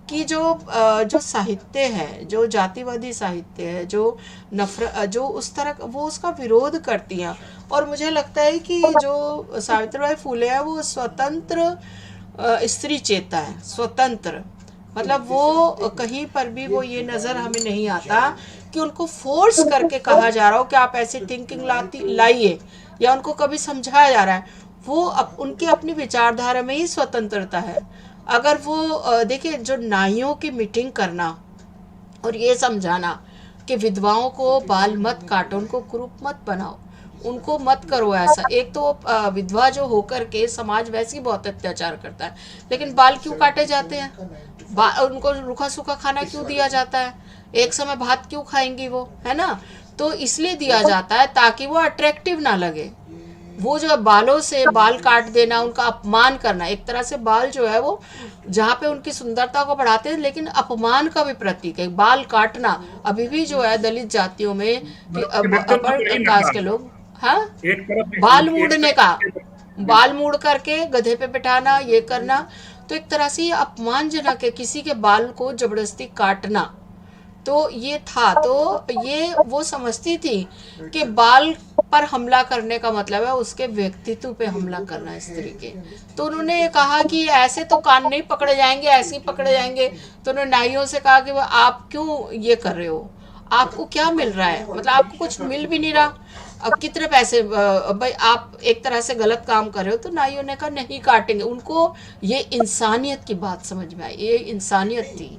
की जो साहित्य है, जो जातिवादी साहित्य है, जो नफरत, जो उस तरह वो उसका विरोध करती हैं। और मुझे लगता है कि जो सावित्रीबाई फुले है वो स्वतंत्र स्त्री चेता है, स्वतंत्र, मतलब वो कहीं पर भी वो ये नज़र हमें नहीं आता कि उनको फोर्स करके कहा जा रहा हो कि आप ऐसी थिंकिंग लाइए, या उनको कभी समझाया जा रहा है। वो उनकी अपनी विचारधारा में ही स्वतंत्रता है। अगर वो देखिए, जो नाइयों की मीटिंग करना और ये समझाना कि विधवाओं को बाल मत काटो, उनको कुरूप मत बनाओ, उनको मत करो ऐसा। एक तो विधवा जो होकर के समाज वैसे ही बहुत अत्याचार करता है, लेकिन बाल क्यों काटे जाते हैं, उनको रूखा सूखा खाना क्यों दिया जाता है, एक समय भात क्यों खाएंगी वो, है ना? तो इसलिए दिया जाता है ताकि वो अट्रैक्टिव ना लगे। वो जो बालों से बाल काट देना, उनका अपमान करना, एक तरह से बाल जो है वो जहाँ पे उनकी सुंदरता को बढ़ाते हैं, लेकिन अपमान का भी प्रतीक है बाल काटना। अभी भी जो है दलित जातियों में कि व्यक्तित्व को अपर यही कास्ट के नकार लोग, हाँ, एक तरफ, बाल एक मूड़ने का, तरफ बाल मूड़ करके गधे पे बिठाना, ये करना, तो एक तरह से ये अपमानजनक है, किसी के बाल को जबरदस्ती काटना। तो ये था, तो ये वो समझती थी कि बाल पर हमला करने का मतलब है उसके व्यक्तित्व पे हमला करना स्त्री के। तो उन्होंने कहा कि ऐसे तो कान नहीं पकड़े जाएंगे, ऐसे ही पकड़े जाएंगे। तो उन्होंने नाइयों से कहा कि आप क्यों ये कर रहे हो, आपको क्या मिल रहा है, मतलब आपको कुछ मिल भी नहीं रहा, अब कितने पैसे, भाई आप एक तरह से गलत काम कर रहे हो। तो नाइयों ने कहा नहीं काटेंगे। उनको ये इंसानियत की बात समझ में आई, ये इंसानियत थी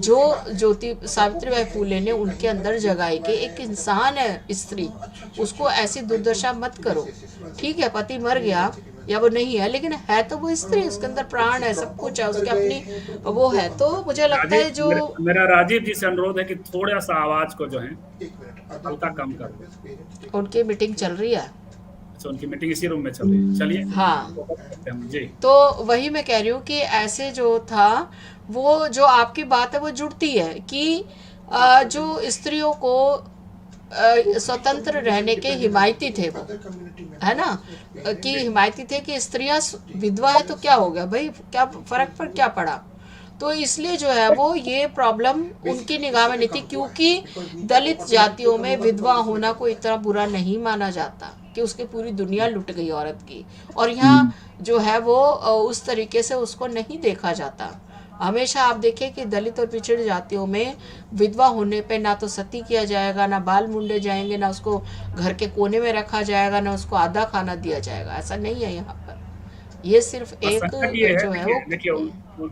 जो ज्योति सावित्रीबाई फूले ने उनके अंदर जगाई कि एक इंसान है स्त्री, उसको ऐसी दुर्दशा मत करो। ठीक है, पति मर गया, या वो नहीं है, लेकिन है तो वो स्त्री, उसके अंदर प्राण है, सब कुछ है, उसके अपनी वो है। तो मुझे लगता है राजीव, जो मेरा राजीव जी से अनुरोध है कि थोड़ा सा आवाज को जो है हल्का कम कर दो। उनकी मीटिंग चल रही है। अच्छा, उनकी मीटिंग इसी रूम में चल रही है, चलिए हाँ, तो बात करते हैं हम जी। तो वही मैं कह रही हूँ कि ऐसे जो था, वो जो आपकी बात है वो जुड़ती है कि जो स्त्रियों को स्वतंत्र रहने के हिमायती थे वो, है ना, कि हिमायती थे कि स्त्रियां विधवा है तो क्या हो गया भाई, क्या फर्क पर क्या पड़ा। तो इसलिए जो है वो ये प्रॉब्लम उनकी निगाह में नहीं थी, क्योंकि दलित जातियों में विधवा होना कोई इतना बुरा नहीं माना जाता कि उसकी पूरी दुनिया लुट गई औरत की। और यहाँ जो है वो उस तरीके से उसको नहीं देखा जाता। हमेशा आप देखें कि दलित और पिछड़ी जातियों में विधवा होने पे ना तो सती किया जाएगा, ना बाल मुंडे जाएंगे, ना उसको घर के कोने में रखा जाएगा, ना उसको आधा खाना दिया जाएगा। ऐसा नहीं है यहाँ पर। ये सिर्फ बस एक संकट ये है, जो है देखिए वो देखिए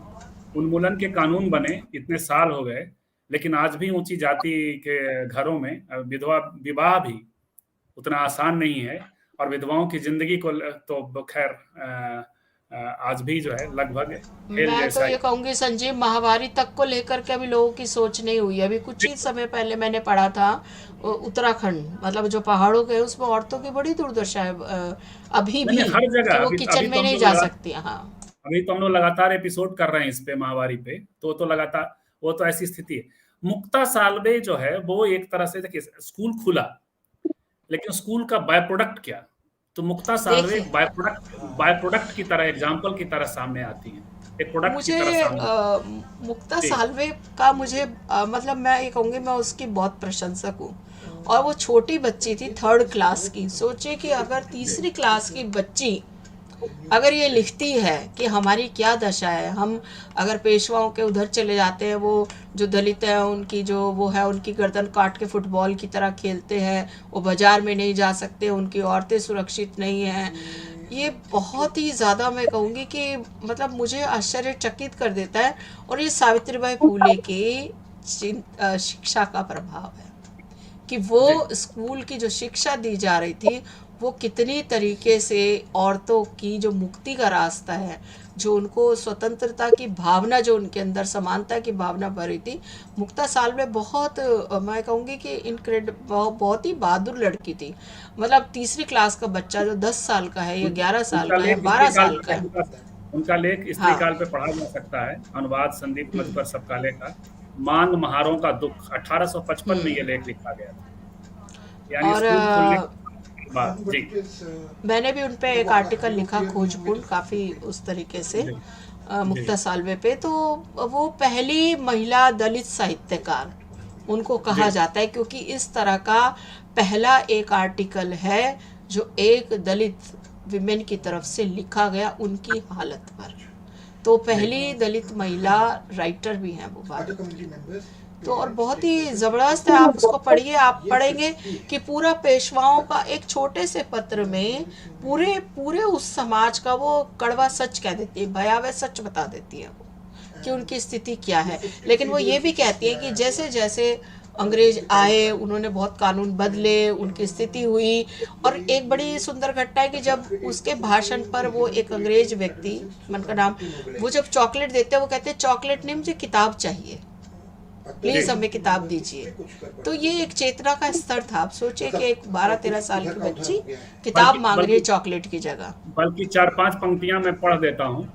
उन्मूलन के कानून बने इतने साल हो गए, लेकिन आज भी ऊंची जाति के घरों में विधवा विवाह भी उतना आसान नहीं है। और विधवाओं की जिंदगी को तो खैर आज भी जो है लगभग खेल मैं तो जैसा ही। ये कहूंगी संजीव, महावारी तक को लेकर के अभी लोगों की सोच नहीं हुई। अभी कुछ ही समय पहले मैंने पढ़ा था उत्तराखंड, मतलब जो पहाड़ों के, उसमें औरतों की बड़ी दुर्दशा है अभी नहीं भी, नहीं, हर जगह कि वो अभी किचन अभी में तो हम नहीं लोग जा सकती। हाँ। अभी तो हम लोग लगातार एपिसोड कर रहे हैं इस पे, महावारी पे, तो लगातार वो तो ऐसी स्थिति है। मुक्ता सालवे जो है वो एक तरह से देखिए, स्कूल खुला, लेकिन स्कूल का बाय प्रोडक्ट क्या? तो मुक्ता सालवे देखिए, एक बाय प्रोडक्ट की तरह, एग्जाम्पल की तरह सामने आती है, एक प्रोडक्ट की मुझे तरह सामने। मुक्ता जी सालवे का मुझे मतलब मैं ये कहूँगी, मैं उसकी बहुत प्रशंसक हूँ। और वो छोटी बच्ची थी, 3rd क्लास की। सोचे कि अगर जी तीसरी क्लास की बच्ची अगर ये लिखती है कि हमारी क्या दशा है, हम अगर पेशवाओं के उधर चले जाते हैं, वो जो दलित है उनकी जो वो है, उनकी गर्दन काट के फुटबॉल की तरह खेलते हैं, वो बाजार में नहीं जा सकते, उनकी औरतें सुरक्षित नहीं हैं। ये बहुत ही ज़्यादा मैं कहूँगी कि मतलब मुझे आश्चर्यचकित कर देता है। और ये सावित्रीबाई फूले की शिक्षा का प्रभाव है कि जी वो स्कूल की जो शिक्षा दी जा रही थी, वो कितनी तरीके से औरतों की जो मुक्ति का रास्ता है, जो उनको स्वतंत्रता की भावना, जो उनके अंदर समानता की भावना भरी थी। मुक्ता सालवे बहुत मैं कहूँगी कि बहुत ही बहादुर लड़की थी। मतलब तीसरी क्लास का बच्चा जो 10 साल का है, या 11 साल उनका का है, लेख 12 स्त्री काल साल का पे, है। उनका लेख स्त्री हाँ। काल पे पढ़ा जा सकता है, अनुवाद संदीप मधुकर सपकाले का, मांग महारों का दुख, 1855 में ये लेख लिखा गया था, यानी और स्कूल खुलने के बाद। जी मैंने भी उन पे एक आर्टिकल लिखा, खोजपूर्ण काफ़ी उस तरीके से, जी जी मुक्ता सालवे पे। तो वो पहली महिला दलित साहित्यकार उनको जी कहा जाता है, क्योंकि इस तरह का पहला एक आर्टिकल है जो एक दलित विमेन की तरफ से लिखा गया उनकी हालत पर। तो जी पहली दलित महिला राइटर भी हैं वो भारत की। तो और बहुत ही ज़बरदस्त है, आप उसको पढ़िए। आप पढ़ेंगे कि पूरा पेशवाओं का एक छोटे से पत्र में पूरे पूरे उस समाज का वो कड़वा सच कह देती है, भयावह सच बता देती है वो, कि उनकी स्थिति क्या है। लेकिन वो ये भी कहती है कि जैसे जैसे अंग्रेज आए, उन्होंने बहुत कानून बदले, उनकी स्थिति हुई। और एक बड़ी सुंदर घटना है कि जब उसके भाषण पर वो एक अंग्रेज व्यक्ति, मन का नाम, वो जब चॉकलेट देते हैं, वो कहते हैं चॉकलेट नहीं, मुझे किताब चाहिए, जी। प्लीज हमें किताब दीजिए। तो ये एक चेतना का स्तर था। आप सोचिए कि एक 12-13 साल की बच्ची किताब बल्कि मांग रही है बल्कि चॉकलेट की जगह। बल्कि 4-5 पंक्तियां मैं पढ़ देता हूँ,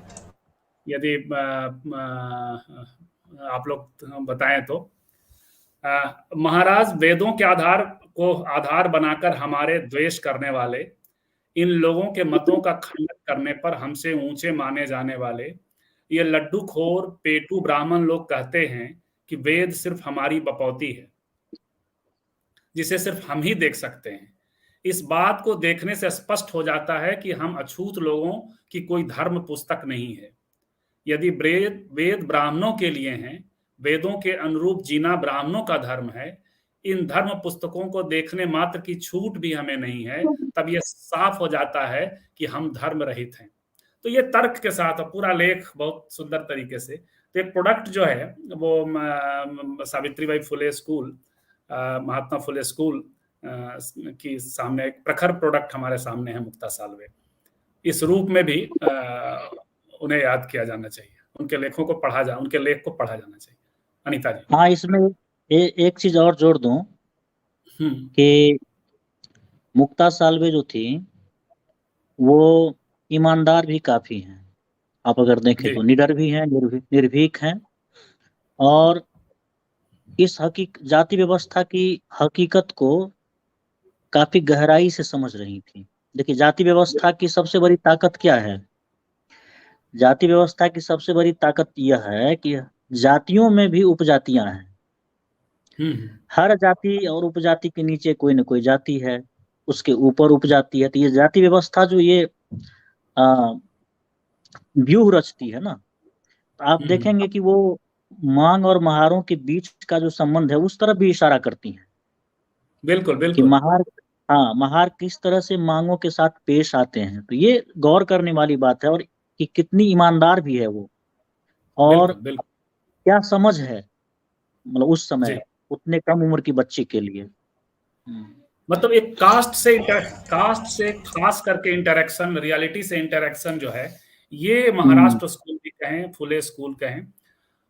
यदि आप लोग बताएं तो। महाराज, वेदों के आधार को आधार बनाकर हमारे द्वेष करने वाले, इन लोगों के मतों का खंडन करने पर हमसे ऊंचे माने जाने वाले, ये लड्डू खोर पेटू ब्राह्मण लोग कहते हैं कि वेद सिर्फ हमारी बपौती है, जिसे सिर्फ हम ही देख सकते हैं। इस बात को देखने से स्पष्ट हो जाता है कि हम अछूत लोगों की कोई धर्म पुस्तक नहीं है। यदि वेद वेद ब्राह्मणों के लिए हैं, वेदों के अनुरूप जीना ब्राह्मणों का धर्म है, इन धर्म पुस्तकों को देखने मात्र की छूट भी हमें नहीं है, तब यह साफ हो जाता है कि हम धर्म रहित हैं। तो ये तर्क के साथ पूरा लेख बहुत सुंदर तरीके से, तो एक प्रोडक्ट जो है वो सावित्रीबाई फुले स्कूल, महात्मा फुले स्कूल की सामने एक प्रखर प्रोडक्ट हमारे सामने है, मुक्ता सालवे। इस रूप में भी उन्हें याद किया जाना चाहिए, उनके लेख को पढ़ा जाना चाहिए। अनीता जी। हाँ, इसमें एक चीज और जोड़ दूं हम्म। कि मुक्ता साल्वे जो थी वो ईमानदार भी काफी हैं। आप अगर देखें जी। तो निडर भी हैं, निर्भीक हैं, और इस जाति व्यवस्था की हकीकत को काफी गहराई से समझ रही थी। देखिए, जाति व्यवस्था की सबसे बड़ी ताकत क्या है? जाति व्यवस्था की सबसे बड़ी ताकत यह है कि जातियों में भी उपजातियां हैं। हम्म। हर जाति और उपजाति के नीचे कोई न कोई जाति है, उसके ऊपर उपजाति है। तो ये जाति व्यवस्था जो ये आ, व्यूह रचती है ना, तो आप हम्म। देखेंगे कि वो मांग और महारों के बीच का जो संबंध है उस तरफ भी इशारा करती है बिल्कुल कि बिल्कुल। महार किस तरह से मांगों के साथ पेश आते हैं। तो ये गौर करने वाली बात है, और कि कितनी ईमानदार भी है वो, और बिल्कुल बिल्कुल। क्या समझ है मतलब उस जी। समय उतने कम उम्र की बच्ची के लिए। मतलब एक कास्ट से खास करके इंटरेक्शन, रियलिटी से इंटरेक्शन जो है, ये महाराष्ट्र स्कूल भी कहें, फुले स्कूल कहें।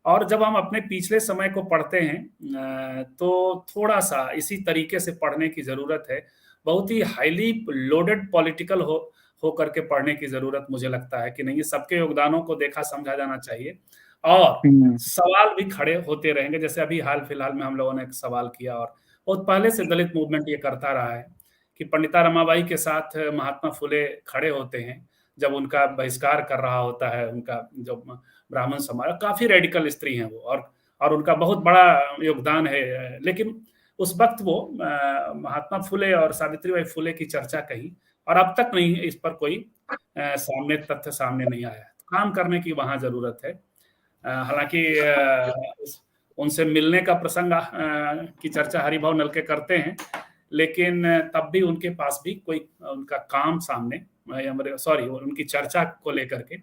और जब हम अपने पिछले समय को पढ़ते हैं तो थोड़ा सा इसी तरीके से पढ़ने की जरूरत है। बहुत ही हाईली लोडेड पॉलिटिकल हो करके पढ़ने की जरूरत मुझे लगता है कि नहीं, सबके योगदानों को देखा समझा जाना चाहिए, और सवाल भी खड़े होते रहेंगे। जैसे अभी हाल फिलहाल में हम लोगों ने एक सवाल किया, और बहुत पहले से दलित मूवमेंट ये करता रहा है कि पंडिता रमाबाई के साथ महात्मा फुले खड़े होते हैं जब उनका बहिष्कार कर रहा होता है उनका जो ब्राह्मण समाज। काफी रेडिकल स्त्री हैं वो, और उनका बहुत बड़ा योगदान है। लेकिन उस वक्त वो महात्मा फुले और सावित्रीबाई फुले की चर्चा कही, और अब तक नहीं इस पर कोई तथ्य सामने नहीं आया। तो काम करने की वहां जरूरत है। हालांकि उनसे मिलने का प्रसंग की चर्चा हरिभाव नलके करते हैं, लेकिन तब भी उनके पास भी कोई उनका काम सामने, उनकी चर्चा को लेकर के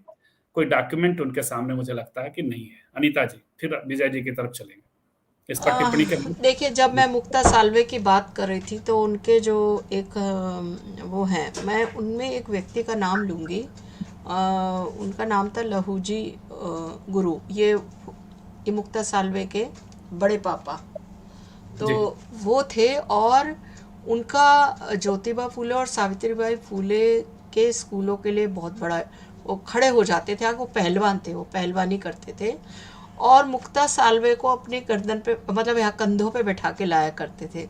कोई डॉक्यूमेंट उनके सामने मुझे लगता है कि नहीं है। अनीता जी, फिर विजय जी की तरफ चलेंगे, इस पर टिप्पणी करें। देखिए, जब मैं मुक्ता साल्वे की बात कर रही थी तो उनके जो एक वो हैं, मैं उनमें एक व्यक्ति का नाम लूँगी। उनका नाम था लहूजी गुरु। ये मुक्ता साल्वे के बड़े पापा तो वो थे, और उनका ज्योतिबा फूले और सावित्रीबाई फूले के स्कूलों के लिए बहुत बड़ा वो खड़े हो जाते थे। वो पहलवान थे, वो पहलवानी करते थे, और मुक्ता साल्वे को अपने गर्दन पे, मतलब यहाँ कंधों पे बैठा के लाया करते थे।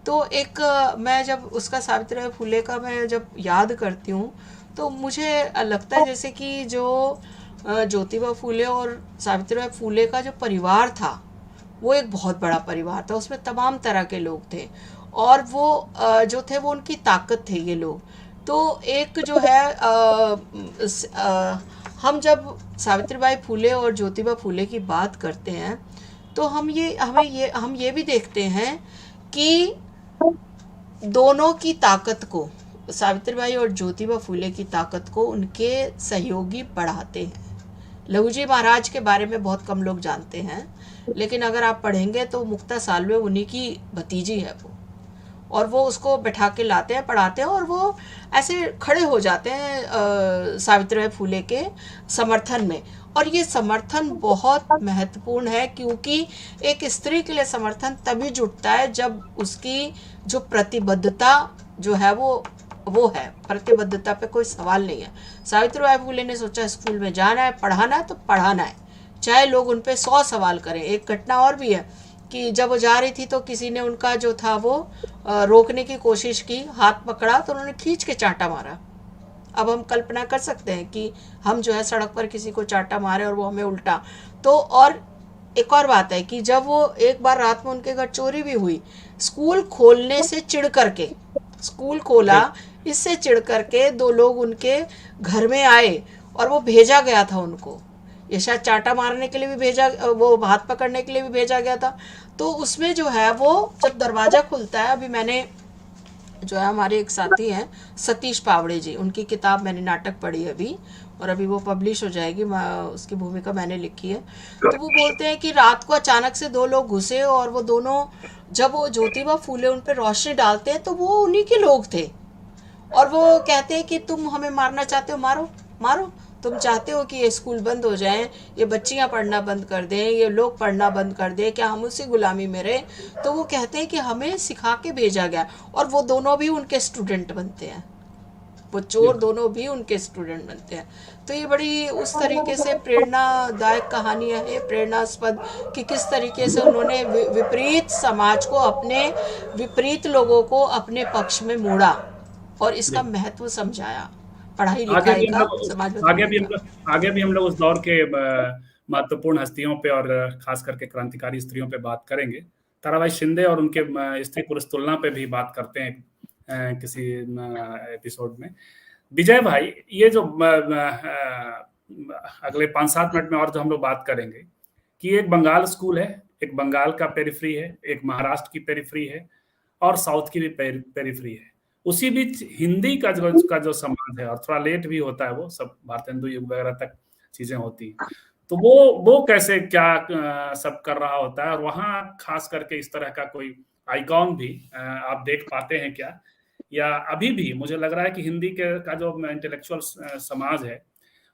तो एक मैं जब उसका सावित्रीबाई फूले का मैं जब याद करती हूँ तो मुझे लगता है जैसे कि जो ज्योतिबा फूले और सावित्रीबाई फूले का जो परिवार था वो एक बहुत बड़ा परिवार था। उसमें तमाम तरह के लोग थे, और वो जो थे वो उनकी ताकत थे ये लोग। तो एक जो है हम जब सावित्रीबाई फूले और ज्योतिबा फूले की बात करते हैं तो हम ये भी देखते हैं कि दोनों की ताकत को, सावित्रीबाई और ज्योतिबा फूले की ताकत को उनके सहयोगी बढ़ाते हैं। लहूजी महाराज के बारे में बहुत कम लोग जानते हैं, लेकिन अगर आप पढ़ेंगे तो मुक्ता साल्वे उन्हीं की भतीजी है वो, और वो उसको बैठा के लाते हैं, पढ़ाते हैं, और वो ऐसे खड़े हो जाते हैं सावित्रीबाई फूले के समर्थन में। और ये समर्थन बहुत महत्वपूर्ण है, क्योंकि एक स्त्री के लिए समर्थन तभी जुटता है जब उसकी जो प्रतिबद्धता जो है वो है, प्रतिबद्धता पे कोई सवाल नहीं है। सावित्रीबाई फूले ने सोचा स्कूल में जाना है, पढ़ाना है तो पढ़ाना है, चाहे लोग उन पे 100 सवाल करें। एक घटना और भी है कि जब वो जा रही थी तो किसी ने उनका जो था वो रोकने की कोशिश की, हाथ पकड़ा तो उन्होंने खींच के चांटा मारा। अब हम कल्पना कर सकते हैं कि हम जो है सड़क पर किसी को चांटा मारे और वो हमें उल्टा। तो और एक और बात है कि जब वो एक बार रात में उनके घर चोरी भी हुई, स्कूल खोलने से चिढ़ करके, स्कूल खोला इससे चिढ़ करके 2 लोग उनके घर में आए और वो भेजा गया था उनको। ये शायद चाटा मारने के लिए भी भेजा, वो हाथ पकड़ने के लिए भी भेजा गया था। तो उसमें जो है वो जब दरवाज़ा खुलता है, अभी मैंने जो है हमारे एक साथी हैं सतीश पावड़े जी, उनकी किताब मैंने नाटक पढ़ी अभी, और अभी वो पब्लिश हो जाएगी, उसकी भूमिका मैंने लिखी है। तो वो बोलते हैं कि रात को अचानक से 2 लोग घुसे, और वो दोनों जब वो ज्योतिबा फूले उन पर रोशनी डालते हैं तो वो उन्हीं के लोग थे। और वो कहते हैं कि तुम हमें मारना चाहते हो, मारो मारो, तुम चाहते हो कि ये स्कूल बंद हो जाएं, ये बच्चियां पढ़ना बंद कर दें, ये लोग पढ़ना बंद कर दें, क्या हम उसी गुलामी में रहे? तो वो कहते हैं कि हमें सिखा के भेजा गया, और वो दोनों भी उनके स्टूडेंट बनते हैं, वो चोर दोनों भी उनके स्टूडेंट बनते हैं। तो ये बड़ी उस तरीके से प्रेरणादायक कहानियां हैं, प्रेरणास्पद, कि किस तरीके से उन्होंने विपरीत समाज को, अपने विपरीत लोगों को अपने पक्ष में मोड़ा और इसका महत्व समझाया, पढ़ाई आगे लिखाई भी हम का, लोग समाज बदलने आगे भी हम लोग उस दौर के महत्वपूर्ण हस्तियों पे और खास करके क्रांतिकारी स्त्रियों पे बात करेंगे। ताराबाई शिंदे और उनके स्त्री पुरुष तुलना पे भी बात करते हैं किसी एपिसोड में। विजय भाई, ये जो अगले 5-7 मिनट में और जो हम लोग बात करेंगे कि एक बंगाल स्कूल है, एक बंगाल का पेरिफेरी है, एक महाराष्ट्र की पेरिफेरी है और साउथ की भी पेरिफेरी है। उसी बीच हिंदी का जो समाज है, और थोड़ा लेट भी होता है, वो सब भारतेंदु युग वगैरह तक चीजें होती हैं, तो वो कैसे क्या सब कर रहा होता है, और वहाँ खास करके इस तरह का कोई आइकॉन भी आप देख पाते हैं क्या? या अभी भी मुझे लग रहा है कि हिंदी का जो इंटेलेक्चुअल समाज है,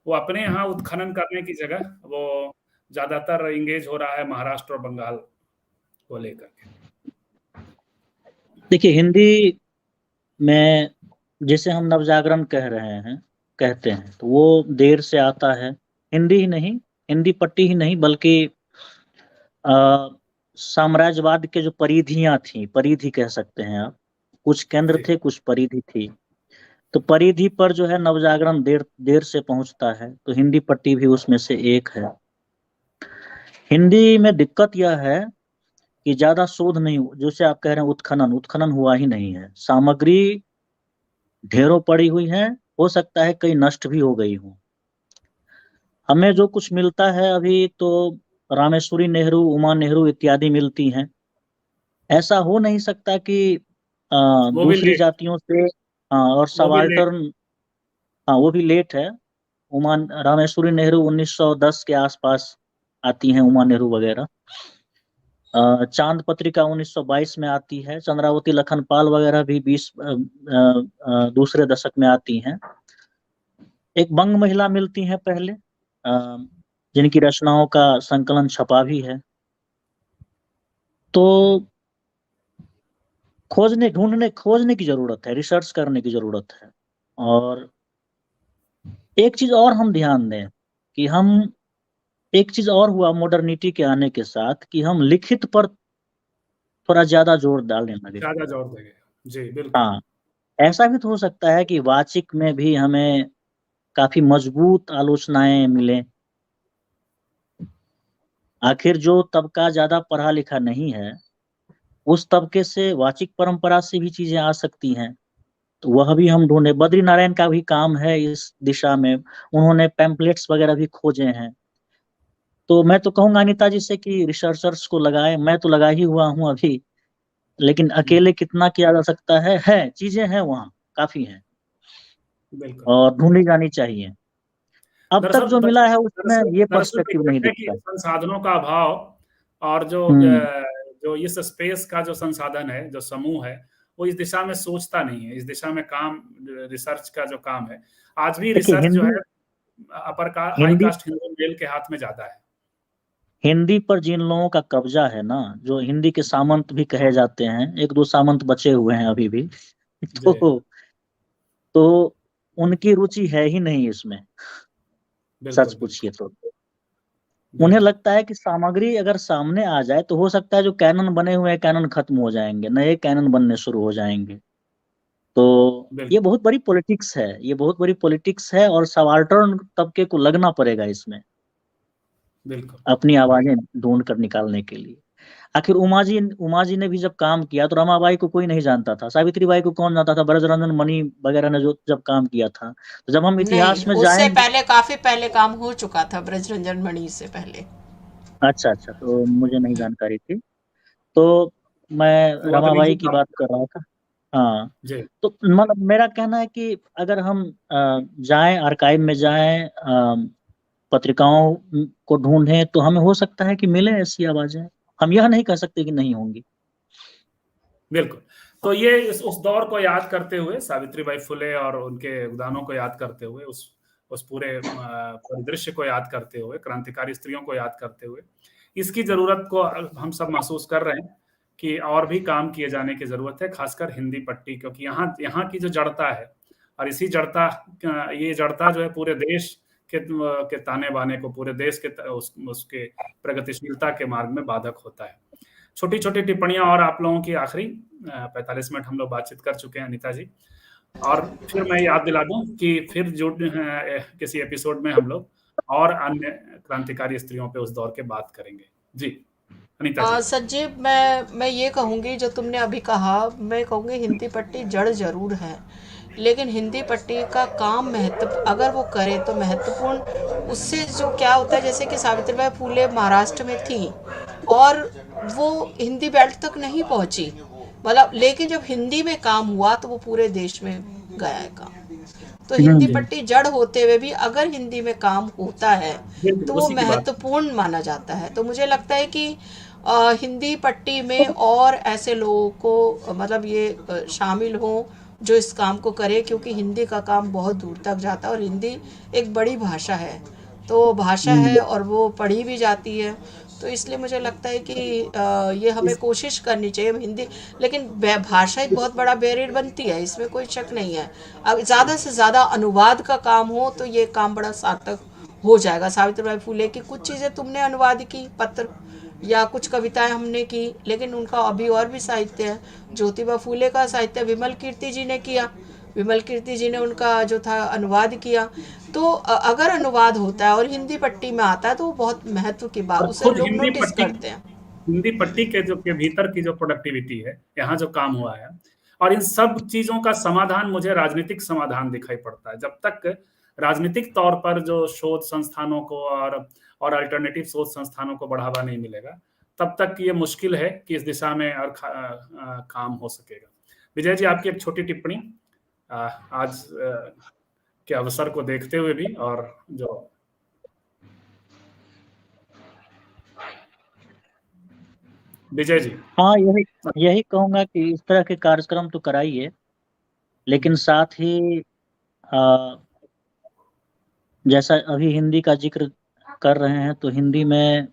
वो अपने यहाँ उत्खनन करने की जगह वो ज्यादातर इंगेज हो रहा है महाराष्ट्र और बंगाल को लेकर के। देखिए, हिंदी में जिसे हम नवजागरण कहते हैं, तो वो देर से आता है। हिंदी ही नहीं, हिंदी पट्टी ही नहीं, बल्कि साम्राज्यवाद के जो परिधि कह सकते हैं आप, कुछ केंद्र थे, कुछ परिधि थी। तो परिधि पर जो है नवजागरण देर से पहुंचता है, तो हिंदी पट्टी भी उसमें से एक है। हिंदी में दिक्कत यह है कि ज्यादा शोध नहीं, जैसे आप कह रहे हैं उत्खनन हुआ ही नहीं है। सामग्री ढेरों पड़ी हुई है, हो सकता है कई नष्ट भी हो गई हो। हमें जो कुछ मिलता है अभी, तो रामेश्वरी नेहरू, उमा नेहरू इत्यादि मिलती हैं। ऐसा हो नहीं सकता कि दूसरी जातियों से और सबाल्टर्न, वो भी लेट है। रामेश्वरी नेहरू 1910 के आसपास आती हैं, उमा नेहरू वगैरह। चांद पत्रिका 1922 में आती है। चंद्रावती लखनपाल वगैरह भी दूसरे दशक में आती हैं। एक बंग महिला मिलती हैं पहले, जिनकी रचनाओं का संकलन छपा भी है। तो खोजने की जरूरत है, रिसर्च करने की जरूरत है। और एक चीज और हम ध्यान दें कि एक चीज और हुआ मॉडर्निटी के आने के साथ, कि हम लिखित पर थोड़ा ज्यादा जोर डालने लगे। ज्यादा जोर देंगे जी, बिल्कुल। हाँ, ऐसा भी तो हो सकता है कि वाचिक में भी हमें काफी मजबूत आलोचनाएं मिले। आखिर जो तबका ज्यादा पढ़ा लिखा नहीं है, उस तबके से वाचिक परंपरा से भी चीजें आ सकती हैं, तो वह भी हम ढूंढे। बद्री नारायण का भी काम है इस दिशा में, उन्होंने पैम्पलेट्स वगैरह भी खोजे हैं। तो मैं तो कहूंगा अनिता जी से कि रिसर्चर्स को लगाए। मैं तो लगा ही हुआ हूं अभी, लेकिन अकेले कितना किया जा सकता है चीजें हैं वहाँ, काफी हैं और ढूंढी जानी चाहिए। अब तक जो मिला है उसमें ये पर्सपेक्टिव नहीं दिखता। संसाधनों का अभाव और जो इस स्पेस का जो संसाधन है, जो समूह है, वो इस दिशा में सोचता नहीं है। इस दिशा में काम, रिसर्च का जो काम है, आज भी रिसर्च जो है upper high caste Hindu male के हाथ में ज्यादा है। हिंदी पर जिन लोगों का कब्जा है ना, जो हिंदी के सामंत भी कहे जाते हैं, 1-2 सामंत बचे हुए हैं अभी भी, तो उनकी रुचि है ही नहीं इसमें, सच पूछिए तो। उन्हें लगता है कि सामग्री अगर सामने आ जाए तो हो सकता है जो कैनन बने हुए हैं, कैनन खत्म हो जाएंगे, नए कैनन बनने शुरू हो जाएंगे। तो ये बहुत बड़ी पॉलिटिक्स है, ये बहुत बड़ी पॉलिटिक्स है, और सबाल्टर्न तबके को लगना पड़ेगा इसमें, अपनी आवाजें ढूंढ कर निकालने के लिए। आखिर उमा जी ने भी जब काम किया तो रमाबाई को कोई नहीं जानता था, सावित्री बाई को कौन जानता था, ब्रजरंजन मणि वगैरह ने जो जब काम किया था। तो जब हम इतिहास में उससे पहले, काफी पहले काम हो चुका था, ब्रजरंजन मणि से पहले। अच्छा, तो मुझे नहीं जानकारी थी। तो मैं रमाबाई की बात कर रहा था। हाँ, तो मतलब मेरा कहना है कि अगर हम जाएं, आर्काइव में जाएं, पत्रिकाओं को ढूंढें, तो हमें हो सकता है कि मिले ऐसी आवाजें। हम यह नहीं कह सकते कि नहीं होंगी। बिल्कुल। तो ये उस दौर को याद करते हुए, सावित्रीबाई फुले और उनके योगदानों को याद करते हुए, उस पूरे परिदृश्य को याद करते हुए, क्रांतिकारी स्त्रियों को याद करते हुए, इसकी जरूरत को हम सब महसूस कर रहे हैं कि और भी काम किए जाने की जरूरत है, खासकर हिंदी पट्टी, क्योंकि यहाँ की जो जड़ता है, और इसी जड़ता, ये जड़ता जो है पूरे देश के ताने बाने को, पूरे देश के उसके प्रगतिशीलता के मार्ग में बाधक होता है। छोटी छोटी टिप्पणियां और आप लोगों की आखिरी 45 मिनट हम लोग बातचीत कर चुके हैं अनीता जी, और फिर मैं याद दिला दूं कि फिर किसी एपिसोड में हम लोग और अन्य क्रांतिकारी स्त्रियों पे उस दौर के बात करेंगे। जी अनीता जी। संजीव, मैं ये कहूँगी, जो तुमने अभी कहा, मैं कहूँगी हिंदी पट्टी जड़ जरूर है, लेकिन हिंदी पट्टी का काम अगर वो करे तो महत्वपूर्ण, उससे जो क्या होता है, जैसे कि सावित्रीबाई फुले महाराष्ट्र में थी और वो हिंदी बेल्ट तक नहीं पहुंची, मतलब, लेकिन जब हिंदी में काम हुआ तो वो पूरे देश में गया है काम। तो हिंदी पट्टी जड़ होते हुए भी अगर हिंदी में काम होता है तो वो महत्वपूर्ण माना जाता है। तो मुझे लगता है कि हिंदी पट्टी में और ऐसे लोगों को मतलब ये शामिल हों जो इस काम को करे, क्योंकि हिंदी का काम बहुत दूर तक जाता है और हिंदी एक बड़ी भाषा है, तो भाषा है और वो पढ़ी भी जाती है। तो इसलिए मुझे लगता है कि ये हमें कोशिश करनी चाहिए हिंदी, लेकिन भाषा एक बहुत बड़ा बैरियर बनती है, इसमें कोई शक नहीं है। अब ज़्यादा से ज़्यादा अनुवाद का काम हो तो ये काम बड़ा सार्थक हो जाएगा। सावित्रीबाई फुले की कुछ चीज़ें तुमने अनुवाद की, पत्र या कुछ कविताएं हमने की, लेकिन उनका अभी और भी साहित्य है। ज्योतिबा फुले का साहित्य विमल कीर्ति जी ने किया, विमल कीर्ति जी ने उनका जो था अनुवाद किया। तो अगर अनुवाद होता है और हिंदी पट्टी में आता है तो वो बहुत महत्व की बात, उसे लोग नोटिस करते हैं। हिंदी पट्टी के भीतर की जो प्रोडक्टिविटी है, यहाँ जो काम हुआ है, और इन सब चीजों का समाधान मुझे राजनीतिक समाधान दिखाई पड़ता है। जब तक राजनीतिक तौर पर जो शोध संस्थानों को और अल्टरनेटिव शोध संस्थानों को बढ़ावा नहीं मिलेगा, तब तक ये मुश्किल है कि इस दिशा में और काम हो सकेगा। विजय जी, आपकी एक छोटी टिप्पणी आज के अवसर को देखते हुए भी, और जो विजय जी। हाँ, यही कहूंगा कि इस तरह के कार्यक्रम तो कराइए, लेकिन साथ ही जैसा अभी हिंदी का जिक्र कर रहे हैं, तो हिंदी में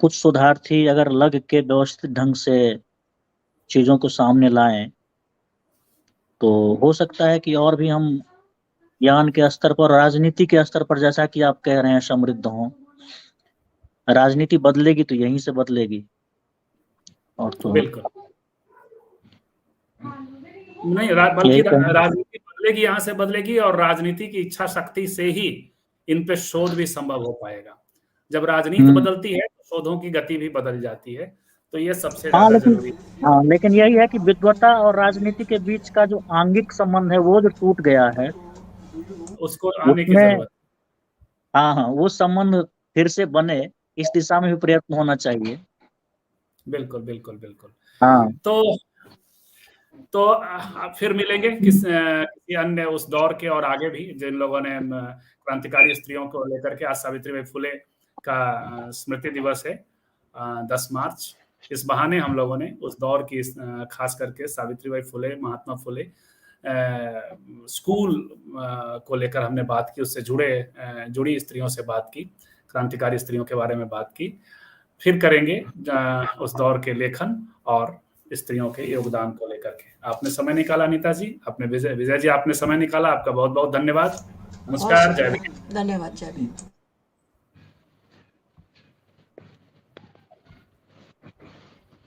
कुछ शोधार्थी अगर लग के व्यवस्थित ढंग से चीजों को सामने लाएं तो हो सकता है कि और भी हम ज्ञान के स्तर पर, राजनीति के स्तर पर, जैसा कि आप कह रहे हैं, समृद्ध हों। राजनीति बदलेगी तो यहीं से बदलेगी, और तो बिल्कुल नहीं, बल्कि राजनीति बदलेगी, यहाँ से बदलेगी, और राजनीति की इच्छा शक्ति से ही इन पे शोध भी संभव हो पाएगा। जब राजनीति बदलती है तो शोधों की गति भी बदल जाती है, तो ये सबसे ज्यादा जरूरी है। हाँ, लेकिन यही है कि विद्वता और राजनीति के बीच का जो आंगिक संबंध है वो जो टूट गया है, उसको आने की जरूरत। हाँ, वो संबंध फिर से बने, इस दिशा में भी प्रयत्न होना चाहिए। बिल्कुल बिल्कुल बिल्कुल। हाँ, तो फिर मिलेंगे किसी अन्य उस दौर के और आगे भी, जिन लोगों ने क्रांतिकारी स्त्रियों को लेकर के। आज सावित्रीबाई फुले का स्मृति दिवस है, 10 मार्च। इस बहाने हम लोगों ने उस दौर की, खास करके सावित्रीबाई फुले, महात्मा फुले स्कूल को लेकर हमने बात की, उससे जुड़ी स्त्रियों से बात की, क्रांतिकारी स्त्रियों के बारे में बात की। फिर करेंगे उस दौर के लेखन और स्त्रियों के योगदान को लेकर के। आपने समय निकाला अनीता जी, आपने विजय जी आपने समय निकाला, आपका बहुत बहुत धन्यवाद। नमस्कार, जय भीम। धन्यवाद, जय भीम।